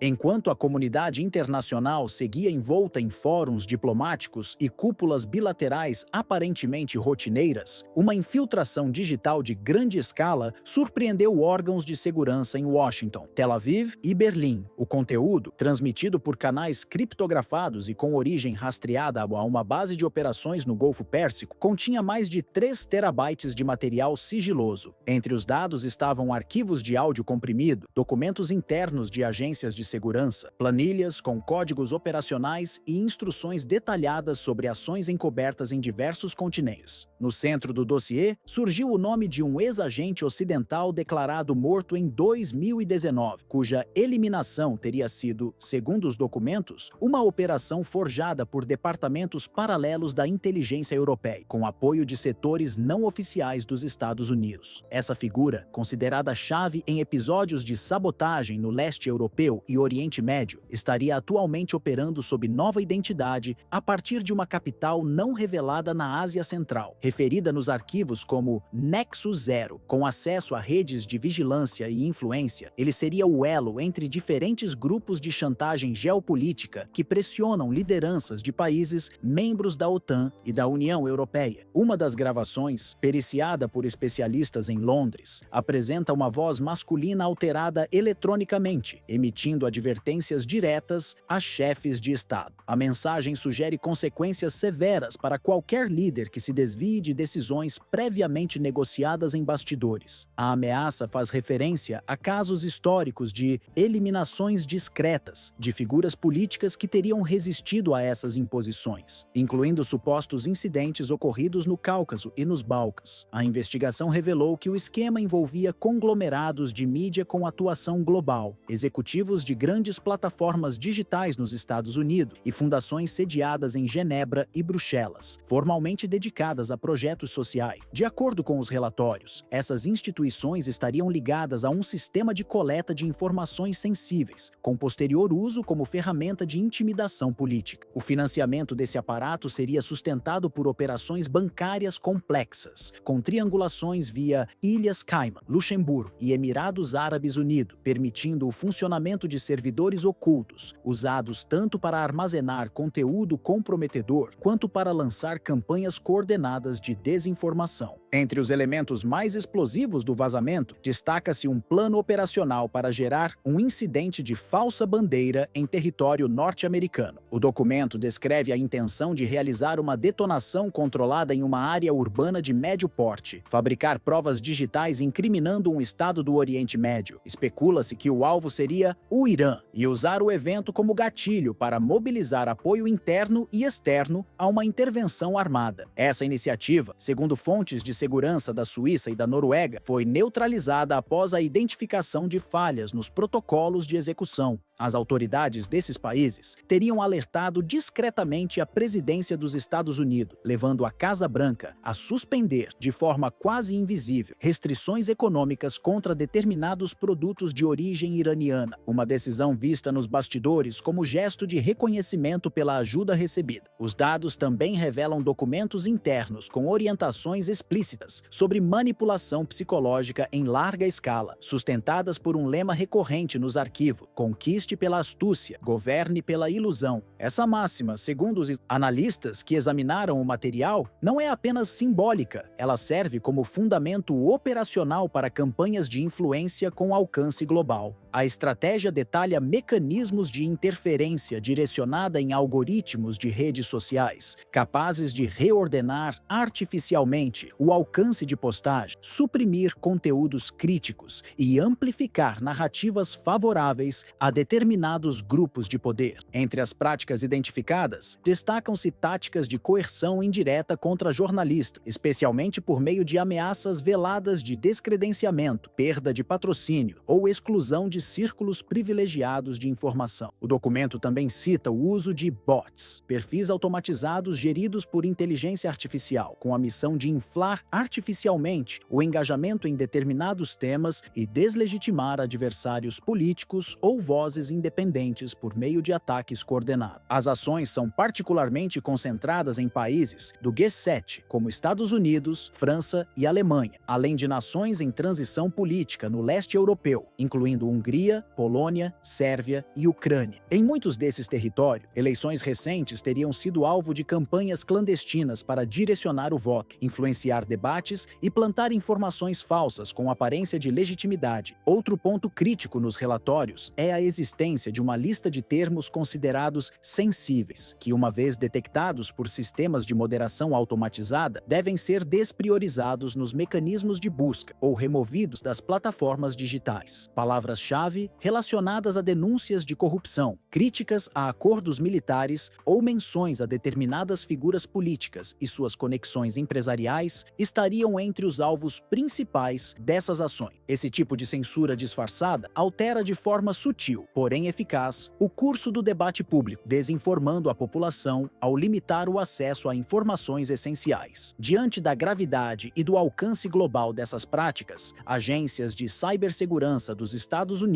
Enquanto a comunidade internacional seguia envolta em fóruns diplomáticos e cúpulas bilaterais aparentemente rotineiras, uma infiltração digital de grande escala surpreendeu órgãos de segurança em Washington, Tel Aviv e Berlim. O conteúdo, transmitido por canais criptografados e com origem rastreada a uma base de operações no Golfo Pérsico, continha mais de 3 terabytes de material sigiloso. Entre os dados estavam arquivos de áudio comprimido, documentos internos de agências de segurança, planilhas com códigos operacionais e instruções detalhadas sobre ações encobertas em diversos continentes. No centro do dossiê, surgiu o nome de um ex-agente ocidental declarado morto em 2019, cuja eliminação teria sido, segundo os documentos, uma operação forjada por departamentos paralelos da inteligência europeia, com apoio de setores não oficiais dos Estados Unidos. Essa figura, considerada chave em episódios de sabotagem no leste europeu e Oriente Médio, estaria atualmente operando sob nova identidade a partir de uma capital não revelada na Ásia Central, referida nos arquivos como Nexus Zero. Com acesso a redes de vigilância e influência, ele seria o elo entre diferentes grupos de chantagem geopolítica que pressionam lideranças de países membros da OTAN e da União Europeia. Uma das gravações, periciada por especialistas em Londres, apresenta uma voz masculina alterada eletronicamente, emitindo advertências diretas a chefes de Estado. A mensagem sugere consequências severas para qualquer líder que se desvie de decisões previamente negociadas em bastidores. A ameaça faz referência a casos históricos de eliminações discretas de figuras políticas que teriam resistido a essas imposições, incluindo supostos incidentes ocorridos no Cáucaso e nos Balcãs. A investigação revelou que o esquema envolvia conglomerados de mídia com atuação global, executivos de grandes plataformas digitais nos Estados Unidos e fundações sediadas em Genebra e Bruxelas, formalmente dedicadas a projetos sociais. De acordo com os relatórios, essas instituições estariam ligadas a um sistema de coleta de informações sensíveis, com posterior uso como ferramenta de intimidação política. O financiamento desse aparato seria sustentado por operações bancárias complexas, com triangulações via Ilhas Cayman, Luxemburgo e Emirados Árabes Unidos, permitindo o funcionamento de servidores ocultos, usados tanto para armazenar conteúdo comprometedor quanto para lançar campanhas coordenadas de desinformação. Entre os elementos mais explosivos do vazamento, destaca-se um plano operacional para gerar um incidente de falsa bandeira em território norte-americano. O documento descreve a intenção de realizar uma detonação controlada em uma área urbana de médio porte, fabricar provas digitais incriminando um estado do Oriente Médio. Especula-se que o alvo seria o Irã e usar o evento como gatilho para mobilizar apoio interno e externo a uma intervenção armada. Essa iniciativa, segundo fontes de segurança da Suíça e da Noruega, foi neutralizada após a identificação de falhas nos protocolos de execução. As autoridades desses países teriam alertado discretamente a presidência dos Estados Unidos, levando a Casa Branca a suspender, de forma quase invisível, restrições econômicas contra determinados produtos de origem iraniana, uma decisão vista nos bastidores como gesto de reconhecimento pela ajuda recebida. Os dados também revelam documentos internos com orientações explícitas sobre manipulação psicológica em larga escala, sustentadas por um lema recorrente nos arquivos: conquiste pela astúcia, governe pela ilusão. Essa máxima, segundo os analistas que examinaram o material, não é apenas simbólica, ela serve como fundamento operacional para campanhas de influência com alcance global. A estratégia detalha mecanismos de interferência direcionada em algoritmos de redes sociais, capazes de reordenar artificialmente o alcance de postagem, suprimir conteúdos críticos e amplificar narrativas favoráveis a determinados grupos de poder. Entre as práticas identificadas, destacam-se táticas de coerção indireta contra jornalistas, especialmente por meio de ameaças veladas de descredenciamento, perda de patrocínio ou exclusão de círculos privilegiados de informação. O documento também cita o uso de bots, perfis automatizados geridos por inteligência artificial, com a missão de inflar artificialmente o engajamento em determinados temas e deslegitimar adversários políticos ou vozes independentes por meio de ataques coordenados. As ações são particularmente concentradas em países do G7, como Estados Unidos, França e Alemanha, além de nações em transição política no leste europeu, incluindo Hungria, Hungria, Polônia, Sérvia e Ucrânia. Em muitos desses territórios, eleições recentes teriam sido alvo de campanhas clandestinas para direcionar o voto, influenciar debates e plantar informações falsas com aparência de legitimidade. Outro ponto crítico nos relatórios é a existência de uma lista de termos considerados sensíveis, que, uma vez detectados por sistemas de moderação automatizada, devem ser despriorizados nos mecanismos de busca ou removidos das plataformas digitais. Palavras-chave relacionadas a denúncias de corrupção, críticas a acordos militares ou menções a determinadas figuras políticas e suas conexões empresariais estariam entre os alvos principais dessas ações. Esse tipo de censura disfarçada altera de forma sutil, porém eficaz, o curso do debate público, desinformando a população ao limitar o acesso a informações essenciais. Diante da gravidade e do alcance global dessas práticas, agências de cibersegurança dos Estados Unidos,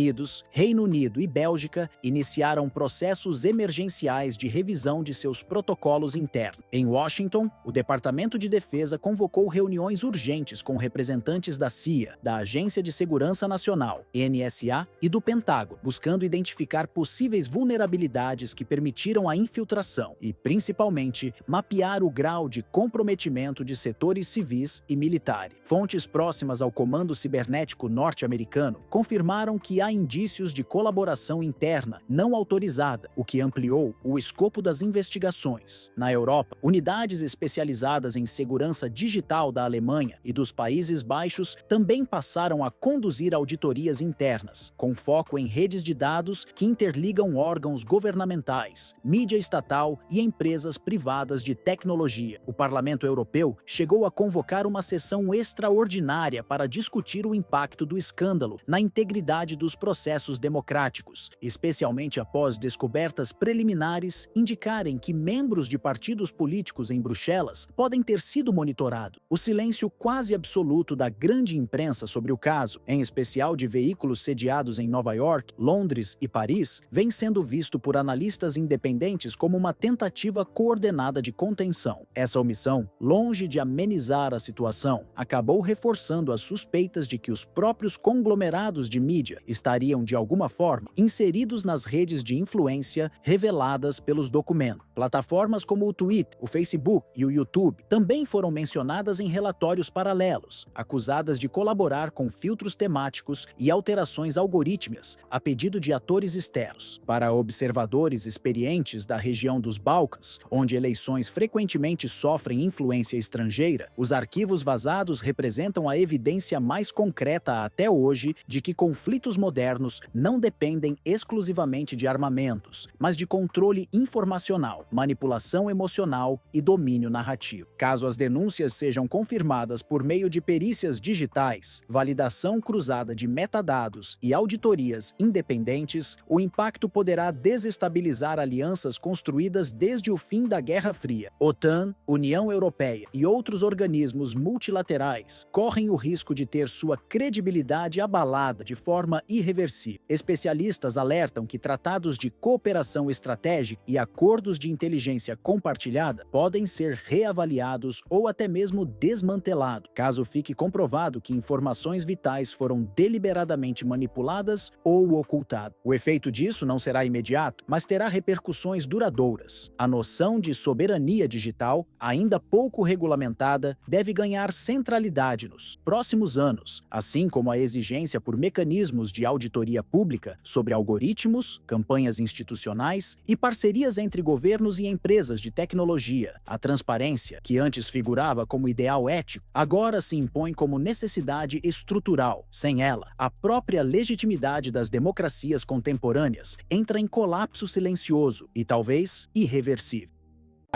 Reino Unido e Bélgica iniciaram processos emergenciais de revisão de seus protocolos internos. Em Washington, o Departamento de Defesa convocou reuniões urgentes com representantes da CIA, da Agência de Segurança Nacional, NSA, e do Pentágono, buscando identificar possíveis vulnerabilidades que permitiram a infiltração e, principalmente, mapear o grau de comprometimento de setores civis e militares. Fontes próximas ao Comando Cibernético norte-americano confirmaram que há indícios de colaboração interna não autorizada, o que ampliou o escopo das investigações. Na Europa, unidades especializadas em segurança digital da Alemanha e dos Países Baixos também passaram a conduzir auditorias internas, com foco em redes de dados que interligam órgãos governamentais, mídia estatal e empresas privadas de tecnologia. O Parlamento Europeu chegou a convocar uma sessão extraordinária para discutir o impacto do escândalo na integridade dos processos democráticos, especialmente após descobertas preliminares indicarem que membros de partidos políticos em Bruxelas podem ter sido monitorados. O silêncio quase absoluto da grande imprensa sobre o caso, em especial de veículos sediados em Nova York, Londres e Paris, vem sendo visto por analistas independentes como uma tentativa coordenada de contenção. Essa omissão, longe de amenizar a situação, acabou reforçando as suspeitas de que os próprios conglomerados de mídia estariam, de alguma forma, inseridos nas redes de influência reveladas pelos documentos. Plataformas como o Twitter, o Facebook e o YouTube também foram mencionadas em relatórios paralelos, acusadas de colaborar com filtros temáticos e alterações algorítmicas a pedido de atores externos. Para observadores experientes da região dos Balcãs, onde eleições frequentemente sofrem influência estrangeira, os arquivos vazados representam a evidência mais concreta até hoje de que conflitos modernos não dependem exclusivamente de armamentos, mas de controle informacional, manipulação emocional e domínio narrativo. Caso as denúncias sejam confirmadas por meio de perícias digitais, validação cruzada de metadados e auditorias independentes, o impacto poderá desestabilizar alianças construídas desde o fim da Guerra Fria. OTAN, União Europeia e outros organismos multilaterais correm o risco de ter sua credibilidade abalada de forma irreversível. Especialistas alertam que tratados de cooperação estratégica e acordos de inteligência compartilhada podem ser reavaliados ou até mesmo desmantelados, caso fique comprovado que informações vitais foram deliberadamente manipuladas ou ocultadas. O efeito disso não será imediato, mas terá repercussões duradouras. A noção de soberania digital, ainda pouco regulamentada, deve ganhar centralidade nos próximos anos, assim como a exigência por mecanismos de auditoria pública sobre algoritmos, campanhas institucionais e parcerias entre governos e empresas de tecnologia. A transparência, que antes figurava como ideal ético, agora se impõe como necessidade estrutural. Sem ela, a própria legitimidade das democracias contemporâneas entra em colapso silencioso e talvez irreversível.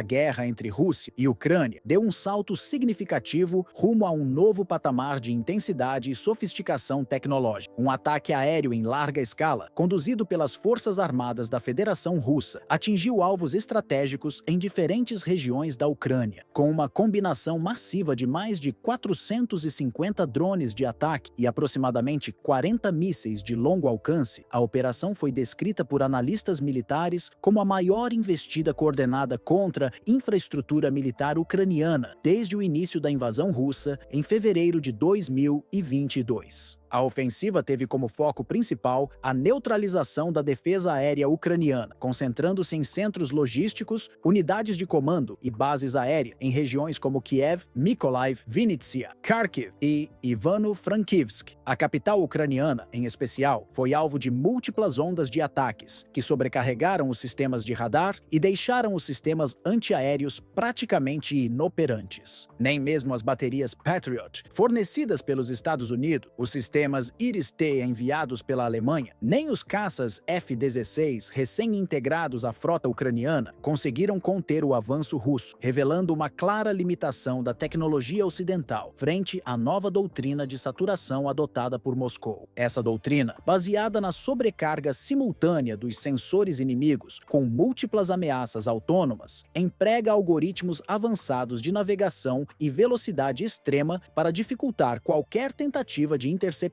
A guerra entre Rússia e Ucrânia deu um salto significativo rumo a um novo patamar de intensidade e sofisticação tecnológica. Um ataque aéreo em larga escala, conduzido pelas Forças Armadas da Federação Russa, atingiu alvos estratégicos em diferentes regiões da Ucrânia. Com uma combinação massiva de mais de 450 drones de ataque e aproximadamente 40 mísseis de longo alcance, a operação foi descrita por analistas militares como a maior investida coordenada contra infraestrutura militar ucraniana desde o início da invasão russa em fevereiro de 2022. A ofensiva teve como foco principal a neutralização da defesa aérea ucraniana, concentrando-se em centros logísticos, unidades de comando e bases aéreas em regiões como Kiev, Mykolaiv, Vinnytsia, Kharkiv e Ivano-Frankivsk. A capital ucraniana, em especial, foi alvo de múltiplas ondas de ataques, que sobrecarregaram os sistemas de radar e deixaram os sistemas antiaéreos praticamente inoperantes. Nem mesmo as baterias Patriot, fornecidas pelos Estados Unidos, os sistemas Iris-T enviados pela Alemanha, nem os caças F-16 recém-integrados à frota ucraniana conseguiram conter o avanço russo, revelando uma clara limitação da tecnologia ocidental frente à nova doutrina de saturação adotada por Moscou. Essa doutrina, baseada na sobrecarga simultânea dos sensores inimigos com múltiplas ameaças autônomas, emprega algoritmos avançados de navegação e velocidade extrema para dificultar qualquer tentativa de interceptação.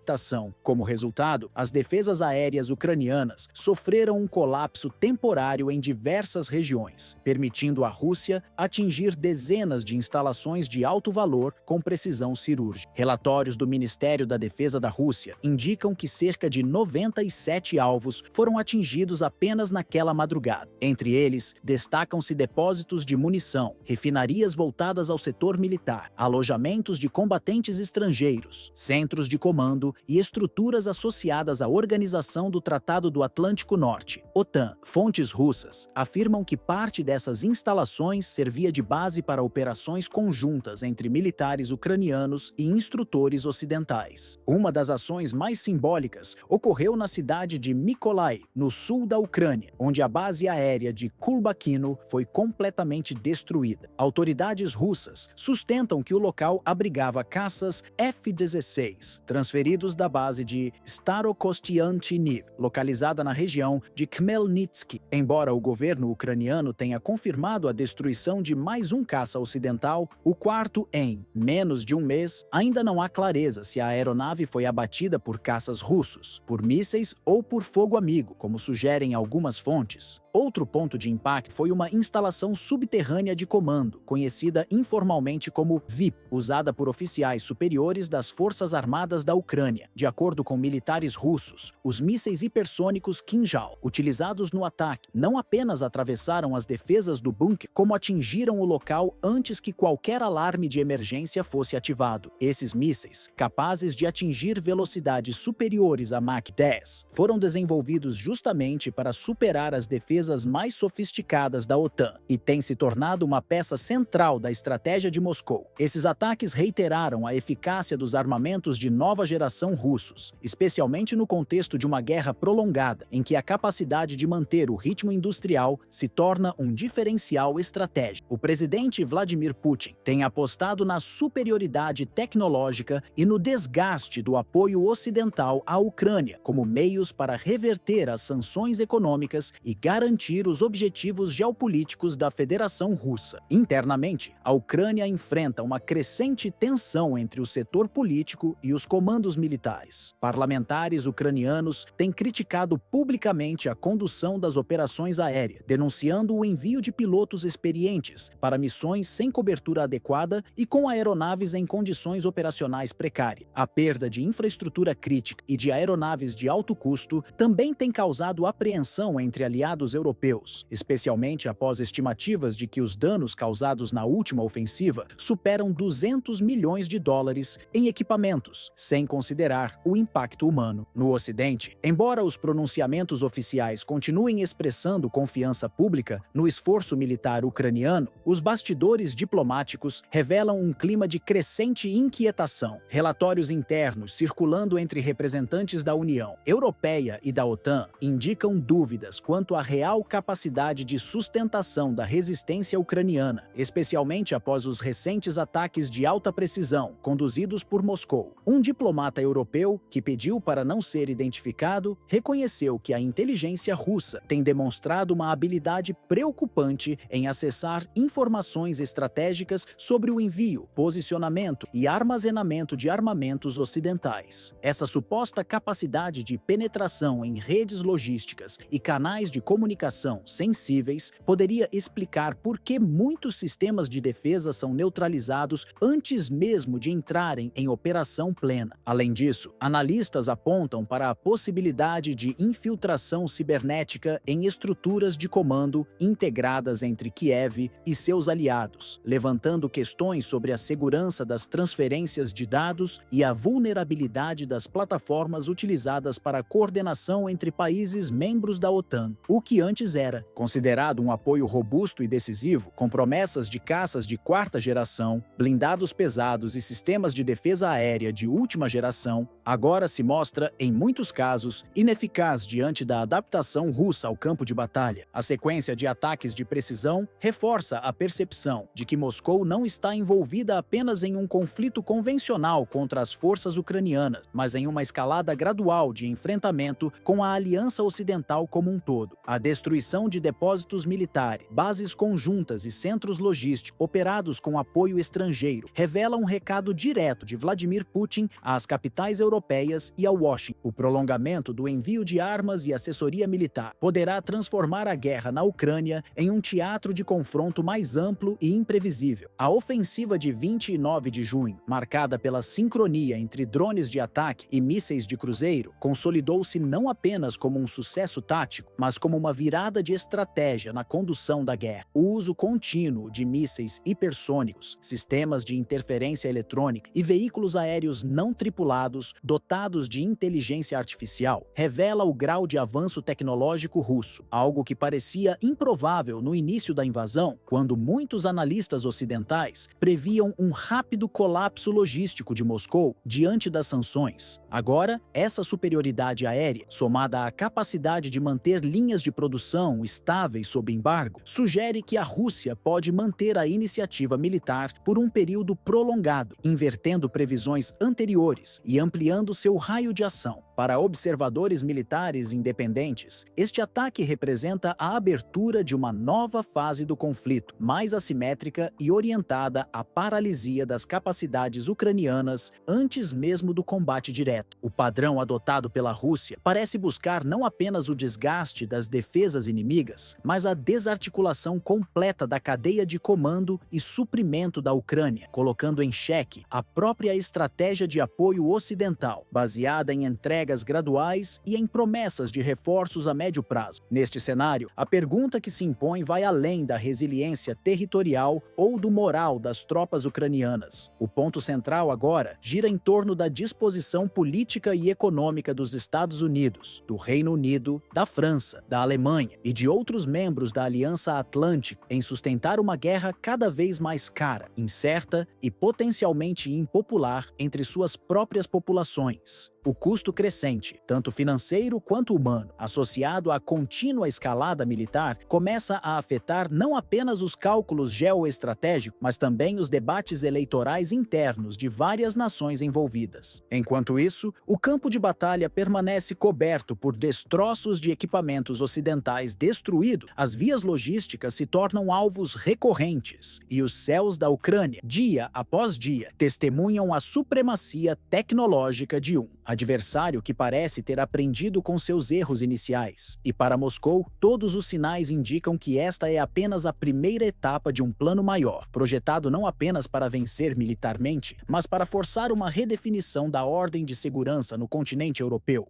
Como resultado, as defesas aéreas ucranianas sofreram um colapso temporário em diversas regiões, permitindo à Rússia atingir dezenas de instalações de alto valor com precisão cirúrgica. Relatórios do Ministério da Defesa da Rússia indicam que cerca de 97 alvos foram atingidos apenas naquela madrugada. Entre eles, destacam-se depósitos de munição, refinarias voltadas ao setor militar, alojamentos de combatentes estrangeiros, centros de comando e estruturas associadas à Organização do Tratado do Atlântico Norte, OTAN. Fontes russas afirmam que parte dessas instalações servia de base para operações conjuntas entre militares ucranianos e instrutores ocidentais. Uma das ações mais simbólicas ocorreu na cidade de Mykolaiv, no sul da Ucrânia, onde a base aérea de Kulbakino foi completamente destruída. Autoridades russas sustentam que o local abrigava caças F-16, transferidos da base de Starokostiantiniv, localizada na região de Khmelnytskyi. Embora o governo ucraniano tenha confirmado a destruição de mais um caça ocidental, o quarto em menos de um mês, ainda não há clareza se a aeronave foi abatida por caças russos, por mísseis ou por fogo amigo, como sugerem algumas fontes. Outro ponto de impacto foi uma instalação subterrânea de comando, conhecida informalmente como VIP, usada por oficiais superiores das Forças Armadas da Ucrânia. De acordo com militares russos, os mísseis hipersônicos Kinjal, utilizados no ataque, não apenas atravessaram as defesas do bunker, como atingiram o local antes que qualquer alarme de emergência fosse ativado. Esses mísseis, capazes de atingir velocidades superiores a Mach 10, foram desenvolvidos justamente para superar as defesas mais sofisticadas da OTAN e têm se tornado uma peça central da estratégia de Moscou. Esses ataques reiteraram a eficácia dos armamentos de nova geração russos, especialmente no contexto de uma guerra prolongada, em que a capacidade de manter o ritmo industrial se torna um diferencial estratégico. O presidente Vladimir Putin tem apostado na superioridade tecnológica e no desgaste do apoio ocidental à Ucrânia como meios para reverter as sanções econômicas e garantir os objetivos geopolíticos da Federação Russa. Internamente, a Ucrânia enfrenta uma crescente tensão entre o setor político e os comandos militares. Parlamentares ucranianos têm criticado publicamente a condução das operações aéreas, denunciando o envio de pilotos experientes para missões sem cobertura adequada e com aeronaves em condições operacionais precárias. A perda de infraestrutura crítica e de aeronaves de alto custo também tem causado apreensão entre aliados europeus, especialmente após estimativas de que os danos causados na última ofensiva superam 200 milhões de dólares em equipamentos, sem considerar o impacto humano. No Ocidente, embora os pronunciamentos oficiais continuem expressando confiança pública no esforço militar ucraniano, os bastidores diplomáticos revelam um clima de crescente inquietação. Relatórios internos circulando entre representantes da União Europeia e da OTAN indicam dúvidas quanto à real capacidade de sustentação da resistência ucraniana, especialmente após os recentes ataques de alta precisão conduzidos por Moscou. Um diplomata europeu, que pediu para não ser identificado, reconheceu que a inteligência russa tem demonstrado uma habilidade preocupante em acessar informações estratégicas sobre o envio, posicionamento e armazenamento de armamentos ocidentais. Essa suposta capacidade de penetração em redes logísticas e canais de comunicação sensíveis poderia explicar explicar por que muitos sistemas de defesa são neutralizados antes mesmo de entrarem em operação plena. Além disso, analistas apontam para a possibilidade de infiltração cibernética em estruturas de comando integradas entre Kiev e seus aliados, levantando questões sobre a segurança das transferências de dados e a vulnerabilidade das plataformas utilizadas para a coordenação entre países membros da OTAN, o que antes era considerado um apoio robusto e decisivo, com promessas de caças de quarta geração, blindados pesados e sistemas de defesa aérea de última geração, agora se mostra, em muitos casos, ineficaz diante da adaptação russa ao campo de batalha. A sequência de ataques de precisão reforça a percepção de que Moscou não está envolvida apenas em um conflito convencional contra as forças ucranianas, mas em uma escalada gradual de enfrentamento com a Aliança Ocidental como um todo. A destruição de depósitos militares, bases conjuntas e centros logísticos operados com apoio estrangeiro revela um recado direto de Vladimir Putin às capitais europeias e a Washington. O prolongamento do envio de armas e assessoria militar poderá transformar a guerra na Ucrânia em um teatro de confronto mais amplo e imprevisível. A ofensiva de 29 de junho, marcada pela sincronia entre drones de ataque e mísseis de cruzeiro, consolidou-se não apenas como um sucesso tático, mas como uma virada de estratégia na condução da guerra. O uso contínuo de mísseis hipersônicos, sistemas de interferência eletrônica e veículos aéreos não tripulados dotados de inteligência artificial revela o grau de avanço tecnológico russo, algo que parecia improvável no início da invasão, quando muitos analistas ocidentais previam um rápido colapso logístico de Moscou diante das sanções. Agora, essa superioridade aérea, somada à capacidade de manter linhas de produção estáveis sob embargo, sugere que a Rússia pode manter a iniciativa militar por um período prolongado, invertendo previsões anteriores e ampliando seu raio de ação. Para observadores militares independentes, este ataque representa a abertura de uma nova fase do conflito, mais assimétrica e orientada à paralisia das capacidades ucranianas antes mesmo do combate direto. O padrão adotado pela Rússia parece buscar não apenas o desgaste das defesas inimigas, mas a desarticulação completa da cadeia de comando e suprimento da Ucrânia, colocando em xeque a própria estratégia de apoio ocidental, baseada em entregas graduais e em promessas de reforços a médio prazo. Neste cenário, a pergunta que se impõe vai além da resiliência territorial ou do moral das tropas ucranianas. O ponto central agora gira em torno da disposição política e econômica dos Estados Unidos, do Reino Unido, da França, da Alemanha e de outros membros da Aliança Atlântica em sustentar uma guerra cada vez mais cara, incerta e potencialmente impopular entre suas próprias populações. O custo crescente, tanto financeiro quanto humano, associado à contínua escalada militar, começa a afetar não apenas os cálculos geoestratégicos, mas também os debates eleitorais internos de várias nações envolvidas. Enquanto isso, o campo de batalha permanece coberto por destroços de equipamentos ocidentais destruídos, as vias logísticas se tornam alvos recorrentes, e os céus da Ucrânia, dia após dia, testemunham a supremacia tecnológica de um adversário que parece ter aprendido com seus erros iniciais. E para Moscou, todos os sinais indicam que esta é apenas a primeira etapa de um plano maior, projetado não apenas para vencer militarmente, mas para forçar uma redefinição da ordem de segurança no continente europeu.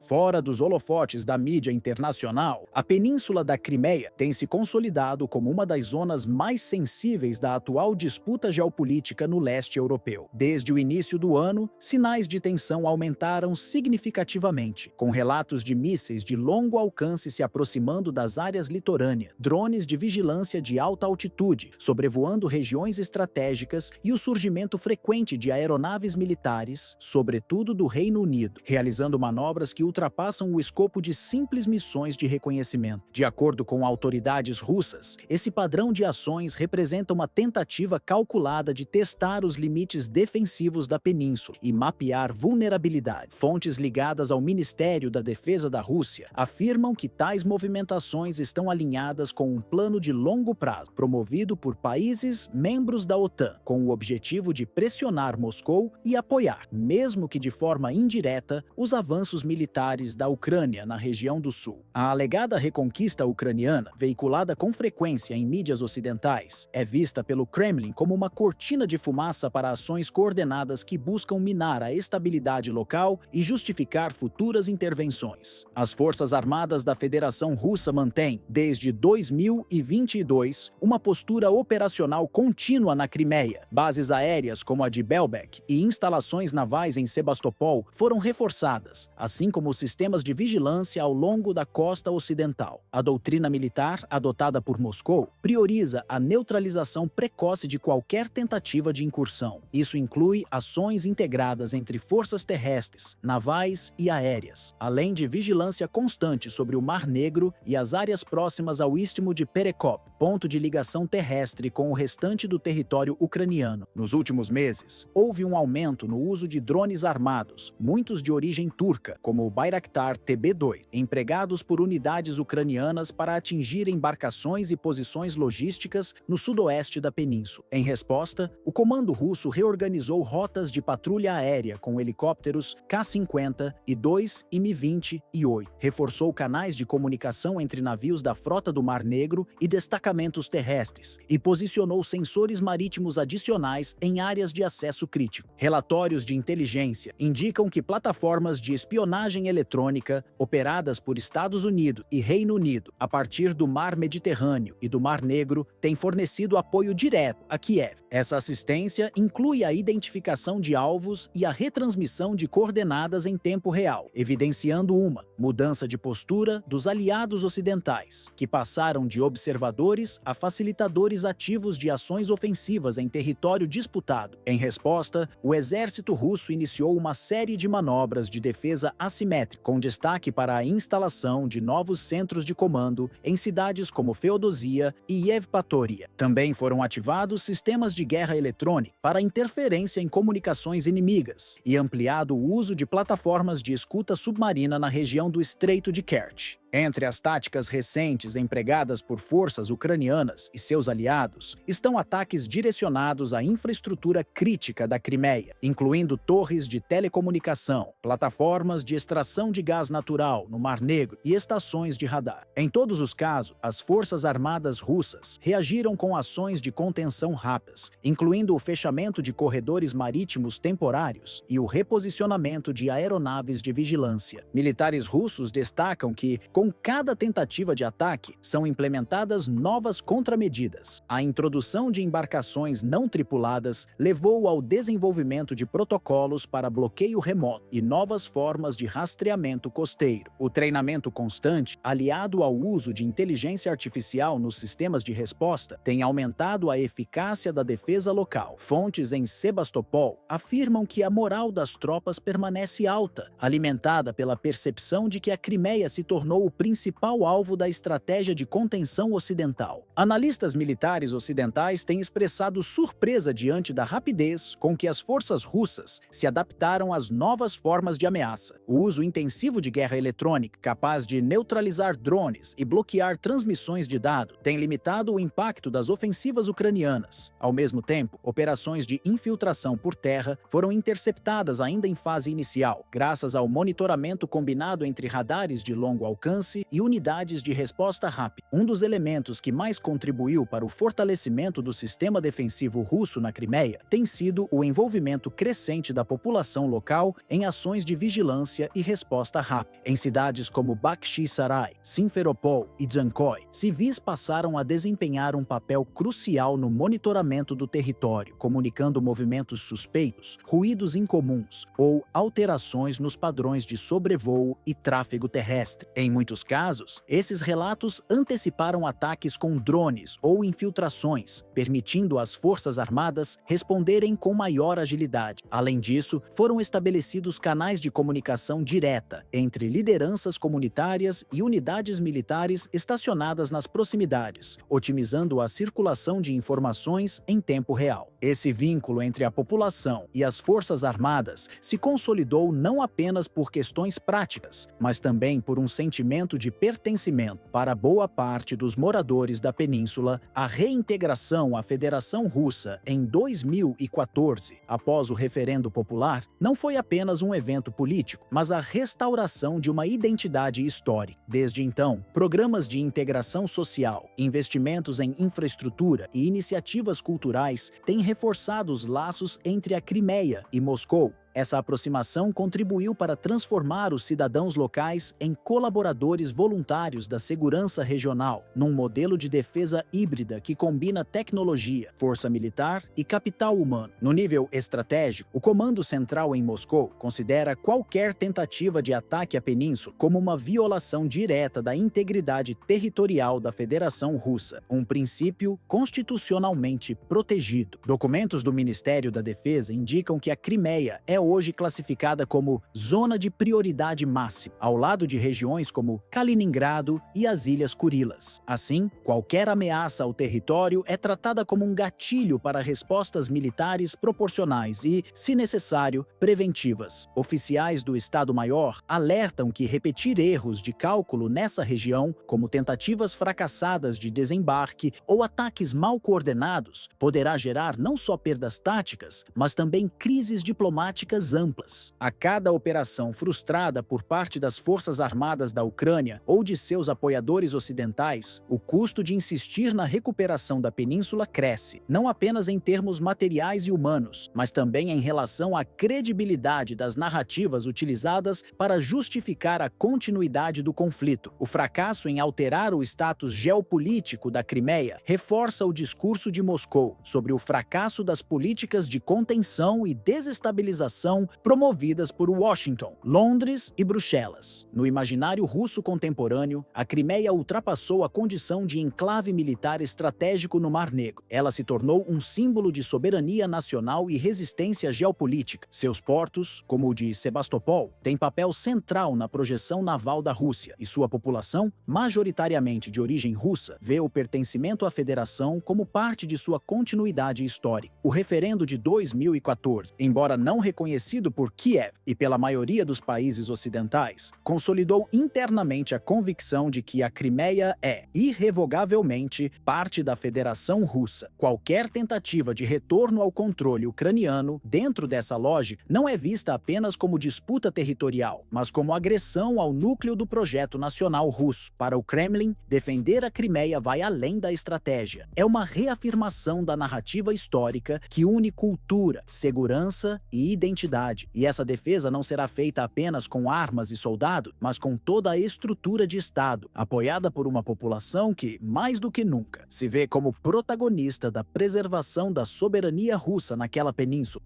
Fora dos holofotes da mídia internacional, a Península da Crimeia tem se consolidado como uma das zonas mais sensíveis da atual disputa geopolítica no leste europeu. Desde o início do ano, sinais de tensão aumentaram significativamente, com relatos de mísseis de longo alcance se aproximando das áreas litorâneas, drones de vigilância de alta altitude sobrevoando regiões estratégicas e o surgimento frequente de aeronaves militares, sobretudo do Reino Unido, realizando manobras que ultrapassam o escopo de simples missões de reconhecimento. De acordo com autoridades russas, esse padrão de ações representa uma tentativa calculada de testar os limites defensivos da península e mapear vulnerabilidade. Fontes ligadas ao Ministério da Defesa da Rússia afirmam que tais movimentações estão alinhadas com um plano de longo prazo, promovido por países membros da OTAN, com o objetivo de pressionar Moscou e apoiar, mesmo que de forma indireta, os avanços militares militares da Ucrânia na região do sul. A alegada reconquista ucraniana, veiculada com frequência em mídias ocidentais, é vista pelo Kremlin como uma cortina de fumaça para ações coordenadas que buscam minar a estabilidade local e justificar futuras intervenções. As Forças Armadas da Federação Russa mantêm, desde 2022, uma postura operacional contínua na Crimeia. Bases aéreas como a de Belbek e instalações navais em Sebastopol foram reforçadas, assim como sistemas de vigilância ao longo da costa ocidental. A doutrina militar, adotada por Moscou, prioriza a neutralização precoce de qualquer tentativa de incursão. Isso inclui ações integradas entre forças terrestres, navais e aéreas, além de vigilância constante sobre o Mar Negro e as áreas próximas ao Istmo de Perekop, ponto de ligação terrestre com o restante do território ucraniano. Nos últimos meses, houve um aumento no uso de drones armados, muitos de origem turca, como o Bayraktar TB2, empregados por unidades ucranianas para atingir embarcações e posições logísticas no sudoeste da península. Em resposta, o comando russo reorganizou rotas de patrulha aérea com helicópteros K-50 e 2 Mi-20 e 8, reforçou canais de comunicação entre navios da frota do Mar Negro e destacamentos terrestres e posicionou sensores marítimos adicionais em áreas de acesso crítico. Relatórios de inteligência indicam que plataformas de espionagem eletrônica operadas por Estados Unidos e Reino Unido a partir do Mar Mediterrâneo e do Mar Negro têm fornecido apoio direto a Kiev. Essa assistência inclui a identificação de alvos e a retransmissão de coordenadas em tempo real, evidenciando uma mudança de postura dos aliados ocidentais, que passaram de observadores a facilitadores ativos de ações ofensivas em território disputado. Em resposta, o exército russo iniciou uma série de manobras de defesa assimétrica, com destaque para a instalação de novos centros de comando em cidades como Feodosia e Yevpatoria. Também foram ativados sistemas de guerra eletrônica para interferência em comunicações inimigas e ampliado o uso de plataformas de escuta submarina na região do Estreito de Kerch. Entre as táticas recentes empregadas por forças ucranianas e seus aliados estão ataques direcionados à infraestrutura crítica da Crimeia, incluindo torres de telecomunicação, plataformas de extração de gás natural no Mar Negro e estações de radar. Em todos os casos, as forças armadas russas reagiram com ações de contenção rápidas, incluindo o fechamento de corredores marítimos temporários e o reposicionamento de aeronaves de vigilância. Militares russos destacam que, com cada tentativa de ataque, são implementadas novas contramedidas. A introdução de embarcações não tripuladas levou ao desenvolvimento de protocolos para bloqueio remoto e novas formas de rastreamento costeiro. O treinamento constante, aliado ao uso de inteligência artificial nos sistemas de resposta, tem aumentado a eficácia da defesa local. Fontes em Sebastopol afirmam que a moral das tropas permanece alta, alimentada pela percepção de que a Crimeia se tornou o principal alvo da estratégia de contenção ocidental. Analistas militares ocidentais têm expressado surpresa diante da rapidez com que as forças russas se adaptaram às novas formas de ameaça. O uso intensivo de guerra eletrônica, capaz de neutralizar drones e bloquear transmissões de dados, tem limitado o impacto das ofensivas ucranianas. Ao mesmo tempo, operações de infiltração por terra foram interceptadas ainda em fase inicial, graças ao monitoramento combinado entre radares de longo alcance e unidades de resposta rápida. Um dos elementos que mais contribuiu para o fortalecimento do sistema defensivo russo na Crimeia tem sido o envolvimento crescente da população local em ações de vigilância e resposta rápida. Em cidades como Bakhchi-Sarai, Simferopol e Dzhankoi, civis passaram a desempenhar um papel crucial no monitoramento do território, comunicando movimentos suspeitos, ruídos incomuns ou alterações nos padrões de sobrevoo e tráfego terrestre. Em muitos casos, esses relatos anteciparam ataques com drones ou infiltrações, permitindo às forças armadas responderem com maior agilidade. Além disso, foram estabelecidos canais de comunicação direta entre lideranças comunitárias e unidades militares estacionadas nas proximidades, otimizando a circulação de informações em tempo real. Esse vínculo entre a população e as forças armadas se consolidou não apenas por questões práticas, mas também por um sentimento sentimento de pertencimento para boa parte dos moradores da península, a reintegração à Federação Russa em 2014, após o referendo popular, não foi apenas um evento político, mas a restauração de uma identidade histórica. Desde então, programas de integração social, investimentos em infraestrutura e iniciativas culturais têm reforçado os laços entre a Crimeia e Moscou. Essa aproximação contribuiu para transformar os cidadãos locais em colaboradores voluntários da segurança regional, num modelo de defesa híbrida que combina tecnologia, força militar e capital humano. No nível estratégico, o Comando Central em Moscou considera qualquer tentativa de ataque à península como uma violação direta da integridade territorial da Federação Russa, um princípio constitucionalmente protegido. Documentos do Ministério da Defesa indicam que a Crimeia é hoje classificada como zona de prioridade máxima, ao lado de regiões como Kaliningrado e as Ilhas Kurilas. Assim, qualquer ameaça ao território é tratada como um gatilho para respostas militares proporcionais e, se necessário, preventivas. Oficiais do Estado-Maior alertam que repetir erros de cálculo nessa região, como tentativas fracassadas de desembarque ou ataques mal coordenados, poderá gerar não só perdas táticas, mas também crises diplomáticas amplas. A cada operação frustrada por parte das Forças Armadas da Ucrânia ou de seus apoiadores ocidentais, o custo de insistir na recuperação da península cresce, não apenas em termos materiais e humanos, mas também em relação à credibilidade das narrativas utilizadas para justificar a continuidade do conflito. O fracasso em alterar o status geopolítico da Crimeia reforça o discurso de Moscou sobre o fracasso das políticas de contenção e desestabilização promovidas por Washington, Londres e Bruxelas. No imaginário russo contemporâneo, a Crimeia ultrapassou a condição de enclave militar estratégico no Mar Negro. Ela se tornou um símbolo de soberania nacional e resistência geopolítica. Seus portos, como o de Sebastopol, têm papel central na projeção naval da Rússia, e sua população, majoritariamente de origem russa, vê o pertencimento à federação como parte de sua continuidade histórica. O referendo de 2014, embora não reconhecido por Kiev e pela maioria dos países ocidentais, consolidou internamente a convicção de que a Crimeia é, irrevogavelmente, parte da Federação Russa. Qualquer tentativa de retorno ao controle ucraniano, dentro dessa lógica, não é vista apenas como disputa territorial, mas como agressão ao núcleo do projeto nacional russo. Para o Kremlin, defender a Crimeia vai além da estratégia. É uma reafirmação da narrativa histórica que une cultura, segurança e identidade. E essa defesa não será feita apenas com armas e soldados, mas com toda a estrutura de Estado, apoiada por uma população que, mais do que nunca, se vê como protagonista da preservação da soberania russa naquela península.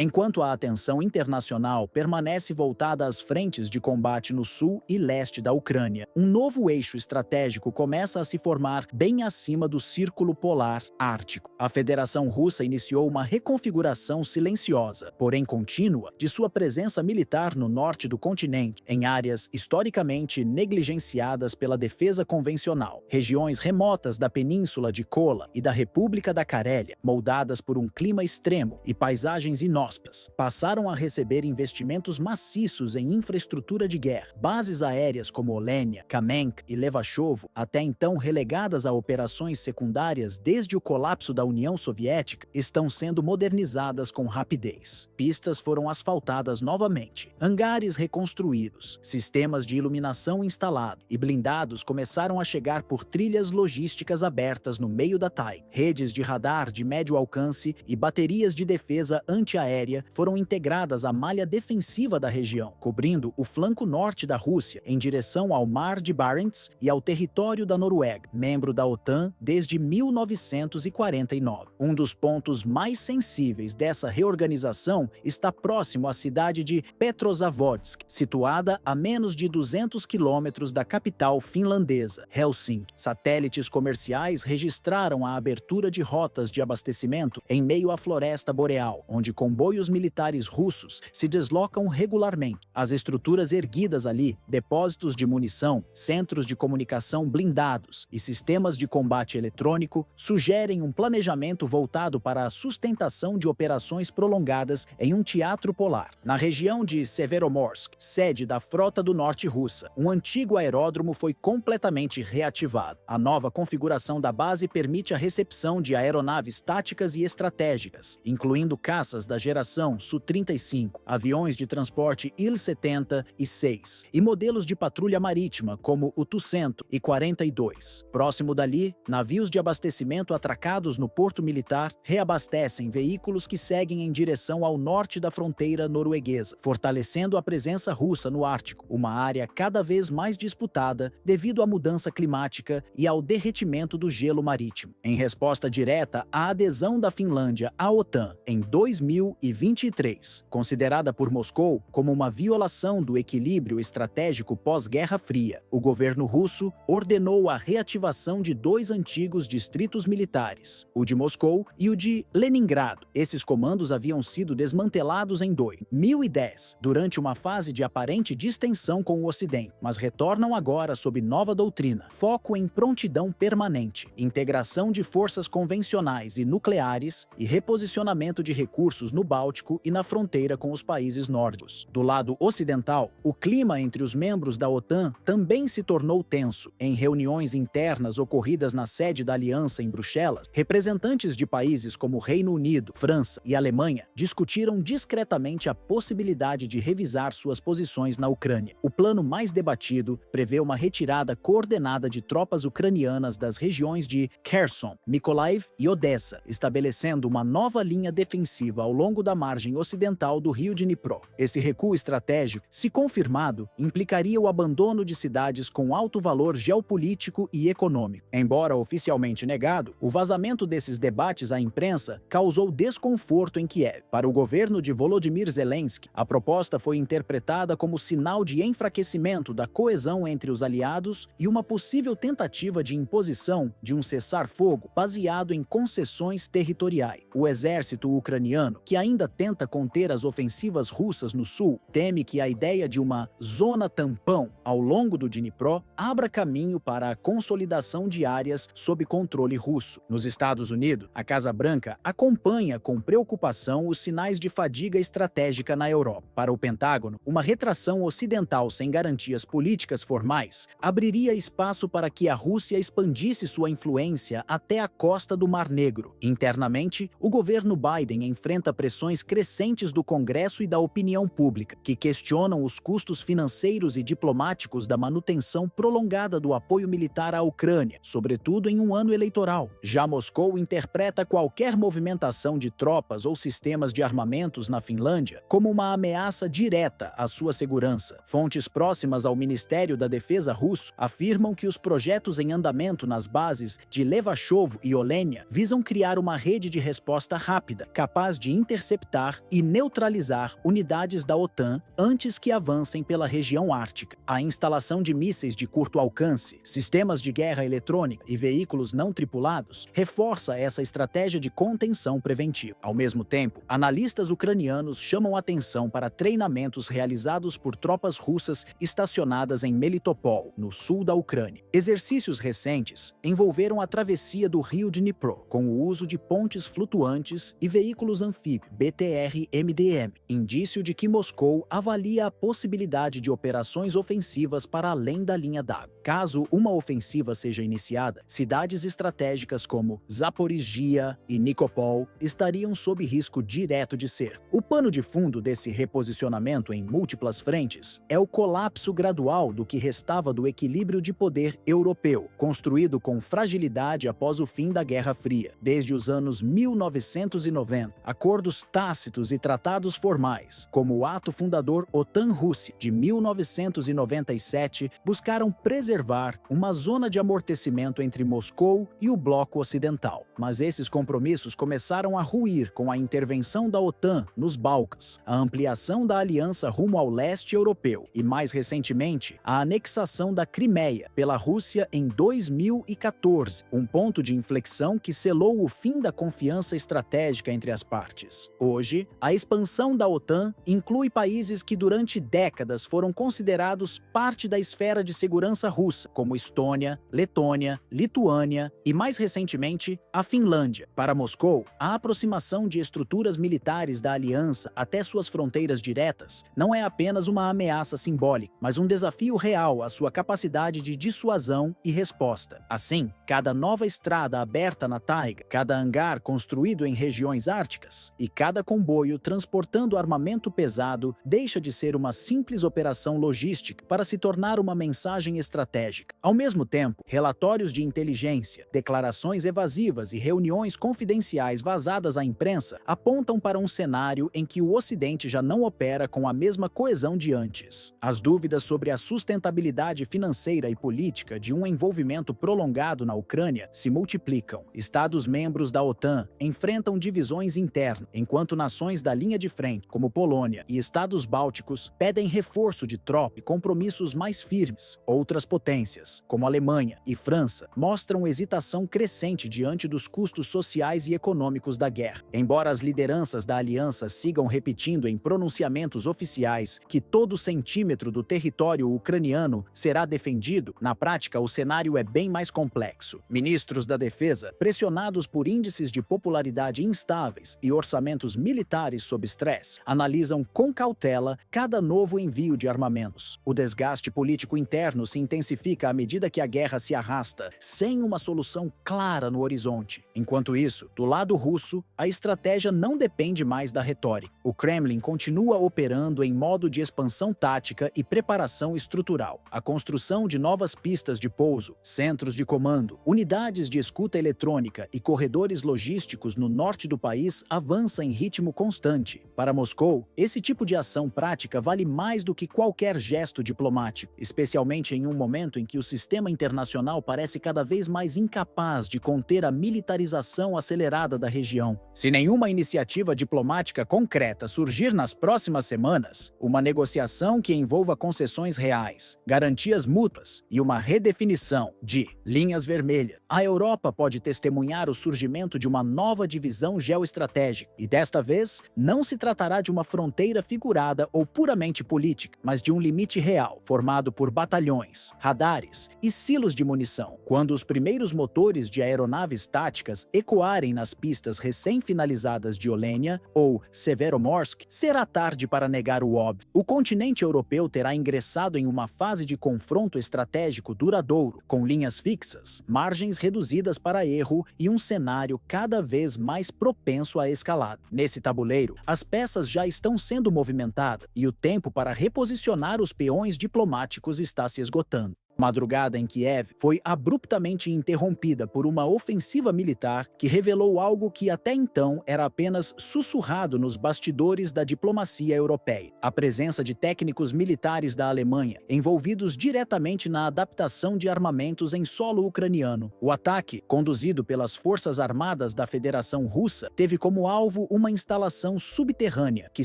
Enquanto a atenção internacional permanece voltada às frentes de combate no sul e leste da Ucrânia, um novo eixo estratégico começa a se formar bem acima do Círculo Polar Ártico. A Federação Russa iniciou uma reconfiguração silenciosa, porém contínua, de sua presença militar no norte do continente, em áreas historicamente negligenciadas pela defesa convencional. Regiões remotas da península de Kola e da República da Carélia, moldadas por um clima extremo e paisagens inóspitas, passaram a receber investimentos maciços em infraestrutura de guerra. Bases aéreas como Olenia, Kamensk e Levashovo, até então relegadas a operações secundárias desde o colapso da União Soviética, estão sendo modernizadas com rapidez. Pistas foram asfaltadas novamente, hangares reconstruídos, sistemas de iluminação instalados e blindados começaram a chegar por trilhas logísticas abertas no meio da taiga. Redes de radar de médio alcance e baterias de defesa antiaérea foram integradas à malha defensiva da região, cobrindo o flanco norte da Rússia em direção ao Mar de Barents e ao território da Noruega, membro da OTAN desde 1949. Um dos pontos mais sensíveis dessa reorganização está próximo à cidade de Petrozavodsk, situada a menos de 200 quilômetros da capital finlandesa, Helsinki. Satélites comerciais registraram a abertura de rotas de abastecimento em meio à floresta boreal, onde comboios comboios militares russos se deslocam regularmente. As estruturas erguidas ali, depósitos de munição, centros de comunicação blindados e sistemas de combate eletrônico sugerem um planejamento voltado para a sustentação de operações prolongadas em um teatro polar. Na região de Severomorsk, sede da Frota do Norte russa, um antigo aeródromo foi completamente reativado. A nova configuração da base permite a recepção de aeronaves táticas e estratégicas, incluindo caças da geração Su-35, aviões de transporte Il-76 e modelos de patrulha marítima como o Tu-142. Próximo dali, navios de abastecimento atracados no porto militar reabastecem veículos que seguem em direção ao norte da fronteira norueguesa, fortalecendo a presença russa no Ártico, uma área cada vez mais disputada devido à mudança climática e ao derretimento do gelo marítimo. Em resposta direta à adesão da Finlândia à OTAN em 2023, considerada por Moscou como uma violação do equilíbrio estratégico pós-Guerra Fria, o governo russo ordenou a reativação de dois antigos distritos militares, o de Moscou e o de Leningrado. Esses comandos haviam sido desmantelados em 2010, durante uma fase de aparente distensão com o Ocidente, mas retornam agora sob nova doutrina, foco em prontidão permanente, integração de forças convencionais e nucleares e reposicionamento de recursos no Báltico e na fronteira com os países nórdicos. Do lado ocidental, o clima entre os membros da OTAN também se tornou tenso. Em reuniões internas ocorridas na sede da aliança em Bruxelas, representantes de países como Reino Unido, França e Alemanha discutiram discretamente a possibilidade de revisar suas posições na Ucrânia. O plano mais debatido prevê uma retirada coordenada de tropas ucranianas das regiões de Kherson, Mykolaiv e Odessa, estabelecendo uma nova linha defensiva ao longo da margem ocidental do rio Dnipro. Esse recuo estratégico, se confirmado, implicaria o abandono de cidades com alto valor geopolítico e econômico. Embora oficialmente negado, o vazamento desses debates à imprensa causou desconforto em Kiev. Para o governo de Volodymyr Zelensky, a proposta foi interpretada como sinal de enfraquecimento da coesão entre os aliados e uma possível tentativa de imposição de um cessar-fogo baseado em concessões territoriais. O exército ucraniano, que ainda tenta conter as ofensivas russas no sul, teme que a ideia de uma zona tampão ao longo do Dnipro abra caminho para a consolidação de áreas sob controle russo. Nos Estados Unidos, a Casa Branca acompanha com preocupação os sinais de fadiga estratégica na Europa. Para o Pentágono, uma retração ocidental sem garantias políticas formais abriria espaço para que a Rússia expandisse sua influência até a costa do Mar Negro. Internamente, o governo Biden enfrenta pressões crescentes do Congresso e da opinião pública, que questionam os custos financeiros e diplomáticos da manutenção prolongada do apoio militar à Ucrânia, sobretudo em um ano eleitoral. Já Moscou interpreta qualquer movimentação de tropas ou sistemas de armamentos na Finlândia como uma ameaça direta à sua segurança. Fontes próximas ao Ministério da Defesa russo afirmam que os projetos em andamento nas bases de Levashovo e Olenia visam criar uma rede de resposta rápida, capaz de interceptar e neutralizar unidades da OTAN antes que avancem pela região ártica. A instalação de mísseis de curto alcance, sistemas de guerra eletrônica e veículos não tripulados reforça essa estratégia de contenção preventiva. Ao mesmo tempo, analistas ucranianos chamam atenção para treinamentos realizados por tropas russas estacionadas em Melitopol, no sul da Ucrânia. Exercícios recentes envolveram a travessia do rio Dnipro, com o uso de pontes flutuantes e veículos anfíbios BTR-MDM, indício de que Moscou avalia a possibilidade de operações ofensivas para além da linha d'água. Caso uma ofensiva seja iniciada, cidades estratégicas como Zaporizhia e Nikopol estariam sob risco direto de cerco. O pano de fundo desse reposicionamento em múltiplas frentes é o colapso gradual do que restava do equilíbrio de poder europeu, construído com fragilidade após o fim da Guerra Fria. Desde os anos 1990, acordos tácitos e tratados formais, como o Ato Fundador OTAN-Rússia de 1997, buscaram preservar preservar uma zona de amortecimento entre Moscou e o bloco ocidental. Mas esses compromissos começaram a ruir com a intervenção da OTAN nos Balcãs, a ampliação da aliança rumo ao leste europeu e, mais recentemente, a anexação da Crimeia pela Rússia em 2014, um ponto de inflexão que selou o fim da confiança estratégica entre as partes. Hoje, a expansão da OTAN inclui países que durante décadas foram considerados parte da esfera de segurança russa, como Estônia, Letônia, Lituânia e, mais recentemente, a Finlândia. Para Moscou, a aproximação de estruturas militares da aliança até suas fronteiras diretas não é apenas uma ameaça simbólica, mas um desafio real à sua capacidade de dissuasão e resposta. Assim, cada nova estrada aberta na taiga, cada hangar construído em regiões árticas e cada comboio transportando armamento pesado deixa de ser uma simples operação logística para se tornar uma mensagem estratégica. Ao mesmo tempo, relatórios de inteligência, declarações evasivas e reuniões confidenciais vazadas à imprensa apontam para um cenário em que o Ocidente já não opera com a mesma coesão de antes. As dúvidas sobre a sustentabilidade financeira e política de um envolvimento prolongado na Ucrânia se multiplicam. Estados-membros da OTAN enfrentam divisões internas, enquanto nações da linha de frente, como Polônia e Estados bálticos, pedem reforço de tropa e compromissos mais firmes. Outras potências, como Alemanha e França, mostram hesitação crescente diante dos custos sociais e econômicos da guerra. Embora as lideranças da aliança sigam repetindo em pronunciamentos oficiais que todo centímetro do território ucraniano será defendido, na prática o cenário é bem mais complexo. Ministros da defesa, pressionados por índices de popularidade instáveis e orçamentos militares sob estresse, analisam com cautela cada novo envio de armamentos. O desgaste político interno se intensifica à medida que a guerra se arrasta, sem uma solução clara no horizonte. Enquanto isso, do lado russo, a estratégia não depende mais da retórica. O Kremlin continua operando em modo de expansão tática e preparação estrutural. A construção de novas pistas de pouso, centros de comando, unidades de escuta eletrônica e corredores logísticos no norte do país avança em ritmo constante. Para Moscou, esse tipo de ação prática vale mais do que qualquer gesto diplomático, especialmente em um momento em que o sistema internacional parece cada vez mais incapaz de conter a militarização acelerada da região. Se nenhuma iniciativa diplomática concreta surgir nas próximas semanas, uma negociação que envolva concessões reais, garantias mútuas e uma redefinição de linhas vermelhas, a Europa pode testemunhar o surgimento de uma nova divisão geoestratégica, e desta vez não se tratará de uma fronteira figurada ou puramente política, mas de um limite real, formado por batalhões, radares e silos de munição. Quando os primeiros motores de aeronaves táticas ecoarem nas pistas recém-finalizadas de Olenia ou Severomorsk, será tarde para negar o óbvio. O continente europeu terá ingressado em uma fase de confronto estratégico duradouro, com linhas fixas, margens reduzidas para erro e um cenário cada vez mais propenso à escalada. Nesse tabuleiro, as peças já estão sendo movimentadas e o tempo para reposicionar os peões diplomáticos está se esgotando. A madrugada em Kiev foi abruptamente interrompida por uma ofensiva militar que revelou algo que até então era apenas sussurrado nos bastidores da diplomacia europeia: a presença de técnicos militares da Alemanha envolvidos diretamente na adaptação de armamentos em solo ucraniano. O ataque, conduzido pelas Forças Armadas da Federação Russa, teve como alvo uma instalação subterrânea que,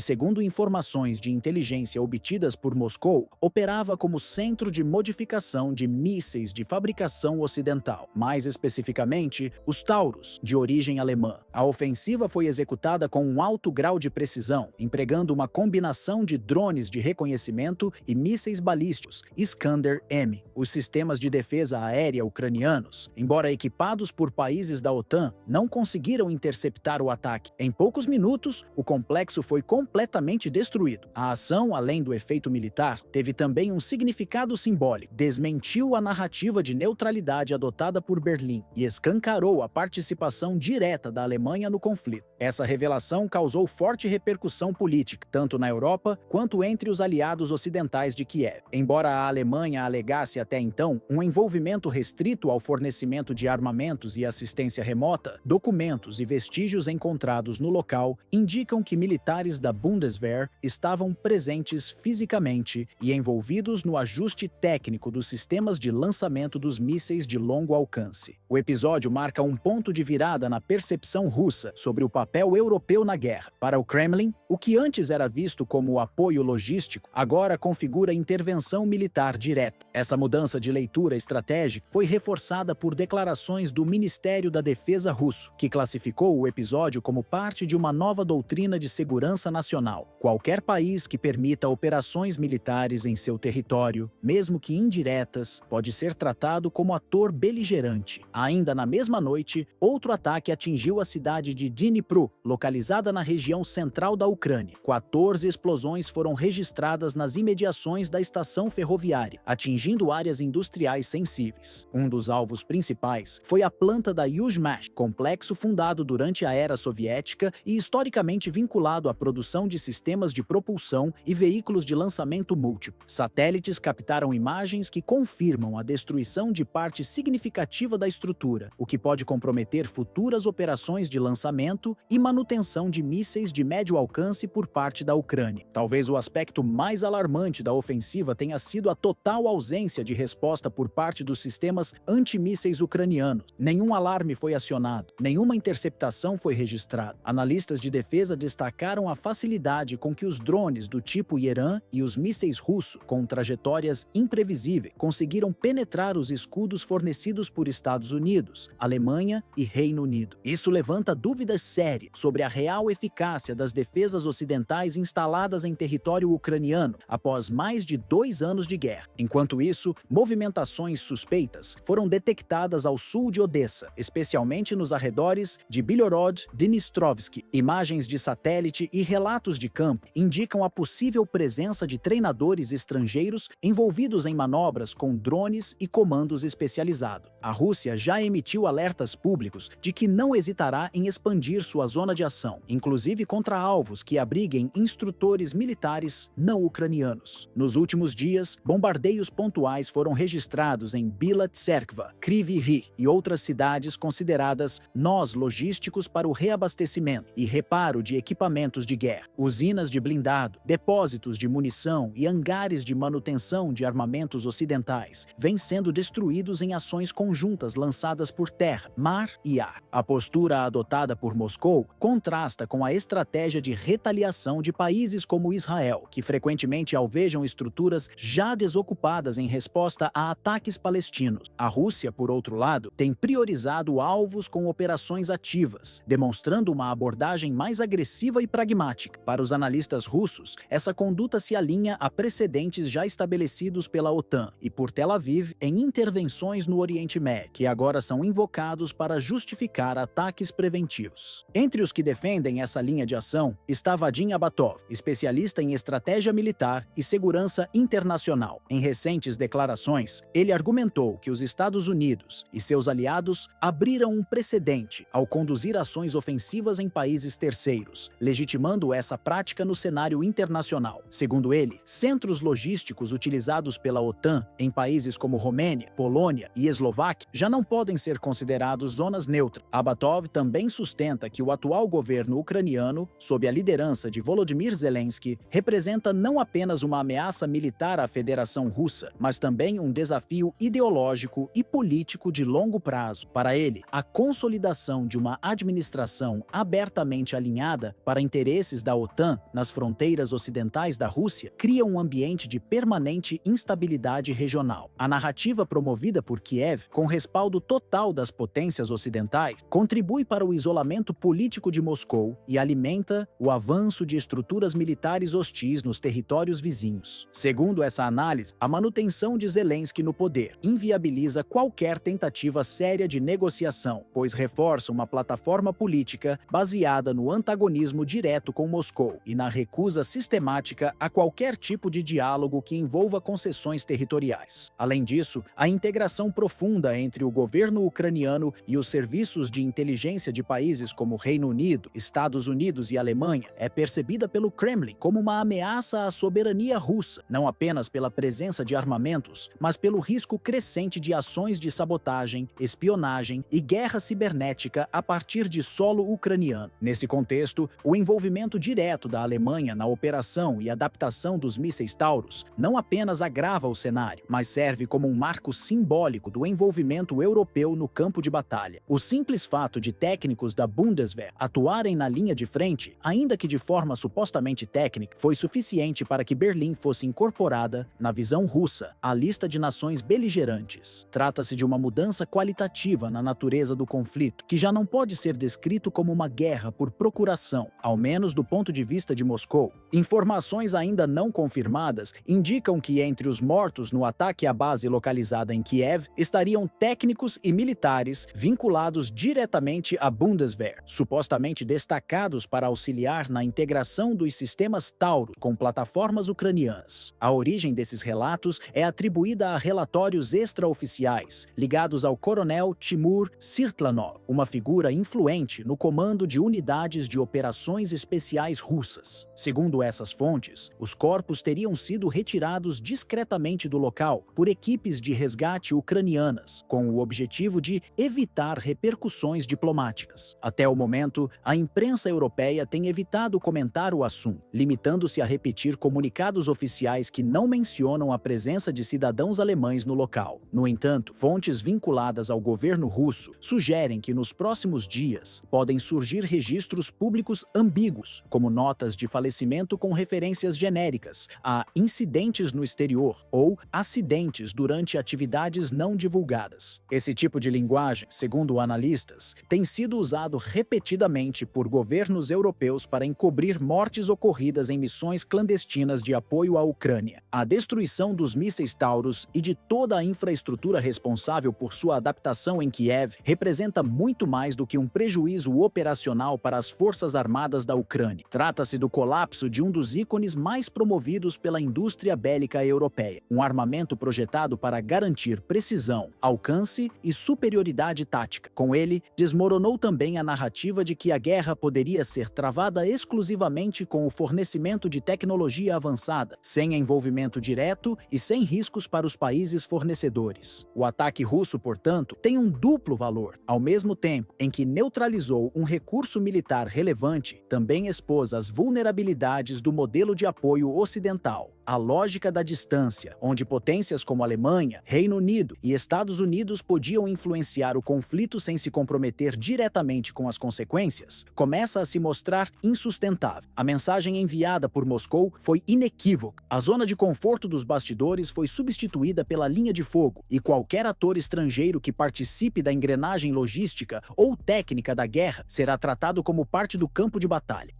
segundo informações de inteligência obtidas por Moscou, operava como centro de modificação de mísseis de fabricação ocidental, mais especificamente os Taurus, de origem alemã. A ofensiva foi executada com um alto grau de precisão, empregando uma combinação de drones de reconhecimento e mísseis balísticos Iskander-M. Os sistemas de defesa aérea ucranianos, embora equipados por países da OTAN, não conseguiram interceptar o ataque. Em poucos minutos, o complexo foi completamente destruído. A ação, além do efeito militar, teve também um significado simbólico: desmentiu a narrativa de neutralidade adotada por Berlim e escancarou a participação direta da Alemanha no conflito. Essa revelação causou forte repercussão política, tanto na Europa quanto entre os aliados ocidentais de Kiev. Embora a Alemanha alegasse até então um envolvimento restrito ao fornecimento de armamentos e assistência remota, documentos e vestígios encontrados no local indicam que militares da Bundeswehr estavam presentes fisicamente e envolvidos no ajuste técnico dos sistemas de lançamento dos mísseis de longo alcance. O episódio marca um ponto de virada na percepção russa sobre o papel europeu na guerra. Para o Kremlin, o que antes era visto como apoio logístico, agora configura intervenção militar direta. Essa mudança de leitura estratégica foi reforçada por declarações do Ministério da Defesa russo, que classificou o episódio como parte de uma nova doutrina de segurança nacional. Qualquer país que permita operações militares em seu território, mesmo que indiretas, pode ser tratado como ator beligerante. Ainda na mesma noite, outro ataque atingiu a cidade de Dnipro, localizada na região central da Ucrânia. 14 explosões foram registradas nas imediações da estação ferroviária, atingindo áreas industriais sensíveis. Um dos alvos principais foi a planta da Yuzhmash, complexo fundado durante a era soviética e historicamente vinculado à produção de sistemas de propulsão e veículos de lançamento múltiplo. Satélites captaram imagens que confirmam a destruição de parte significativa da estrutura, o que pode comprometer futuras operações de lançamento e manutenção de mísseis de médio alcance por parte da Ucrânia. Talvez o aspecto mais alarmante da ofensiva tenha sido a total ausência de resposta por parte dos sistemas antimísseis ucranianos. Nenhum alarme foi acionado, nenhuma interceptação foi registrada. Analistas de defesa destacaram a facilidade com que os drones do tipo Iran e os mísseis russos, com trajetórias imprevisíveis, conseguiram penetrar os escudos fornecidos por Estados Unidos, Alemanha e Reino Unido. Isso levanta dúvidas sérias sobre a real eficácia das defesas ocidentais instaladas em território ucraniano após mais de 2 anos de guerra. Enquanto isso, movimentações suspeitas foram detectadas ao sul de Odessa, especialmente nos arredores de Belgorod-Dnistrovsk. Imagens de satélite e relatos de campo indicam a possível presença de treinadores estrangeiros envolvidos em manobras com drones e comandos especializados. A Rússia já emitiu alertas públicos de que não hesitará em expandir sua zona de ação, inclusive contra alvos que abriguem instrutores militares não ucranianos. Nos últimos dias, bombardeios pontuais foram registrados em Bila Tserkva, Kryvyi Rih e outras cidades consideradas nós logísticos para o reabastecimento e reparo de equipamentos de guerra. Usinas de blindado, depósitos de munição e hangares de manutenção de armamentos ocidentais vêm sendo destruídos em ações conjuntas lançadas por terra, mar e ar. A postura adotada por Moscou contrasta com a estratégia de retaliação de países como Israel, que frequentemente alvejam estruturas já desocupadas em resposta a ataques palestinos. A Rússia, por outro lado, tem priorizado alvos com operações ativas, demonstrando uma abordagem mais agressiva e pragmática. Para os analistas russos, essa conduta se alinha a precedentes já estabelecidos pela OTAN e por Tel Aviv em intervenções no Oriente Médio, que agora são invocados para justificar ataques preventivos. Entre os que defendem essa linha de ação está Vadim Abatov, especialista em estratégia militar e segurança internacional. Em recentes declarações, ele argumentou que os Estados Unidos e seus aliados abriram um precedente ao conduzir ações ofensivas em países terceiros, legitimando essa prática no cenário internacional. Segundo ele, centros logísticos utilizados pela OTAN em países como Romênia, Polônia e Eslováquia já não podem ser considerados zonas neutras. Abatov também sustenta que o atual governo ucraniano, sob a liderança de Volodymyr Zelensky, representa não apenas uma ameaça militar à Federação Russa, mas também um desafio ideológico e político de longo prazo. Para ele, a consolidação de uma administração abertamente alinhada para interesses da OTAN nas fronteiras ocidentais da Rússia cria um ambiente de permanente instabilidade regional. A narrativa promovida por Kiev, com respaldo total das potências ocidentais, contribui para o isolamento político de Moscou e alimenta o avanço de estruturas militares hostis nos territórios vizinhos. Segundo essa análise, a manutenção de Zelensky no poder inviabiliza qualquer tentativa séria de negociação, pois reforça uma plataforma política baseada no antagonismo direto com Moscou e na recusa sistemática a qualquer tipo de diálogo que envolva concessões territoriais. Além disso, a integração profunda entre o governo ucraniano e os serviços de inteligência de países como Reino Unido, Estados Unidos e Alemanha é percebida pelo Kremlin como uma ameaça à soberania russa, não apenas pela presença de armamentos, mas pelo risco crescente de ações de sabotagem, espionagem e guerra cibernética a partir de solo ucraniano. Nesse contexto, o envolvimento direto da Alemanha na operação e adaptação dos mísseis Taurus não apenas agrava o cenário, mas serve como um marco simbólico do envolvimento europeu no campo de batalha. O simples fato de técnicos da Bundeswehr atuarem na linha de frente, ainda que de forma supostamente técnica, foi suficiente para que Berlim fosse incorporada, na visão russa, à lista de nações beligerantes. Trata-se de uma mudança qualitativa na natureza do conflito, que já não pode ser descrito como uma guerra por procuração, ao menos do ponto de vista de Moscou. Informações ainda não confirmadas indicam que entre os mortos no ataque à base localizada em Kiev estariam técnicos e militares vinculados diretamente à Bundeswehr, supostamente destacados para auxiliar na integração dos sistemas Taurus com plataformas ucranianas. A origem desses relatos é atribuída a relatórios extraoficiais ligados ao coronel Timur Sirtlanov, uma figura influente no comando de unidades de operações especiais russas. Segundo essas fontes, os corpos teriam sido retirados discretamente do local por equipes de resgate ucranianas, com o objetivo de evitar repercussões diplomáticas. Até o momento, a imprensa europeia tem evitado comentar o assunto, limitando-se a repetir comunicados oficiais que não mencionam a presença de cidadãos alemães no local. No entanto, fontes vinculadas ao governo russo sugerem que nos próximos dias podem surgir registros públicos ambíguos, como notas de falecimento com referências genéricas a incidentes no exterior ou acidentes durante atividades não divulgadas. Esse tipo de linguagem, segundo analistas, tem sido usado repetidamente por governos europeus para encobrir mortes ocorridas em missões clandestinas de apoio à Ucrânia. A destruição dos mísseis Taurus e de toda a infraestrutura responsável por sua adaptação em Kiev representa muito mais do que um prejuízo operacional para as forças armadas da Ucrânia. Trata-se do colapso de um dos ícones mais promovidos pela indústria bélica europeia, um armamento projetado para garantir precisão, alcance e superioridade tática. Com ele, desmoronou também a narrativa de que a guerra poderia ser travada exclusivamente com o fornecimento de tecnologia avançada, sem envolvimento direto e sem riscos para os países fornecedores. O ataque russo, portanto, tem um duplo valor. Ao mesmo tempo em que neutralizou um recurso militar relevante, também expôs as vulnerabilidades do modelo de apoio ocidental. A lógica da distância, onde potências como Alemanha, Reino Unido e Estados Unidos podiam influenciar o conflito sem se comprometer diretamente com as consequências, começa a se mostrar insustentável. A mensagem enviada por Moscou foi inequívoca. A zona de conforto dos bastidores foi substituída pela linha de fogo, e qualquer ator estrangeiro que participe da engrenagem logística ou técnica da guerra será tratado como parte do campo de batalha.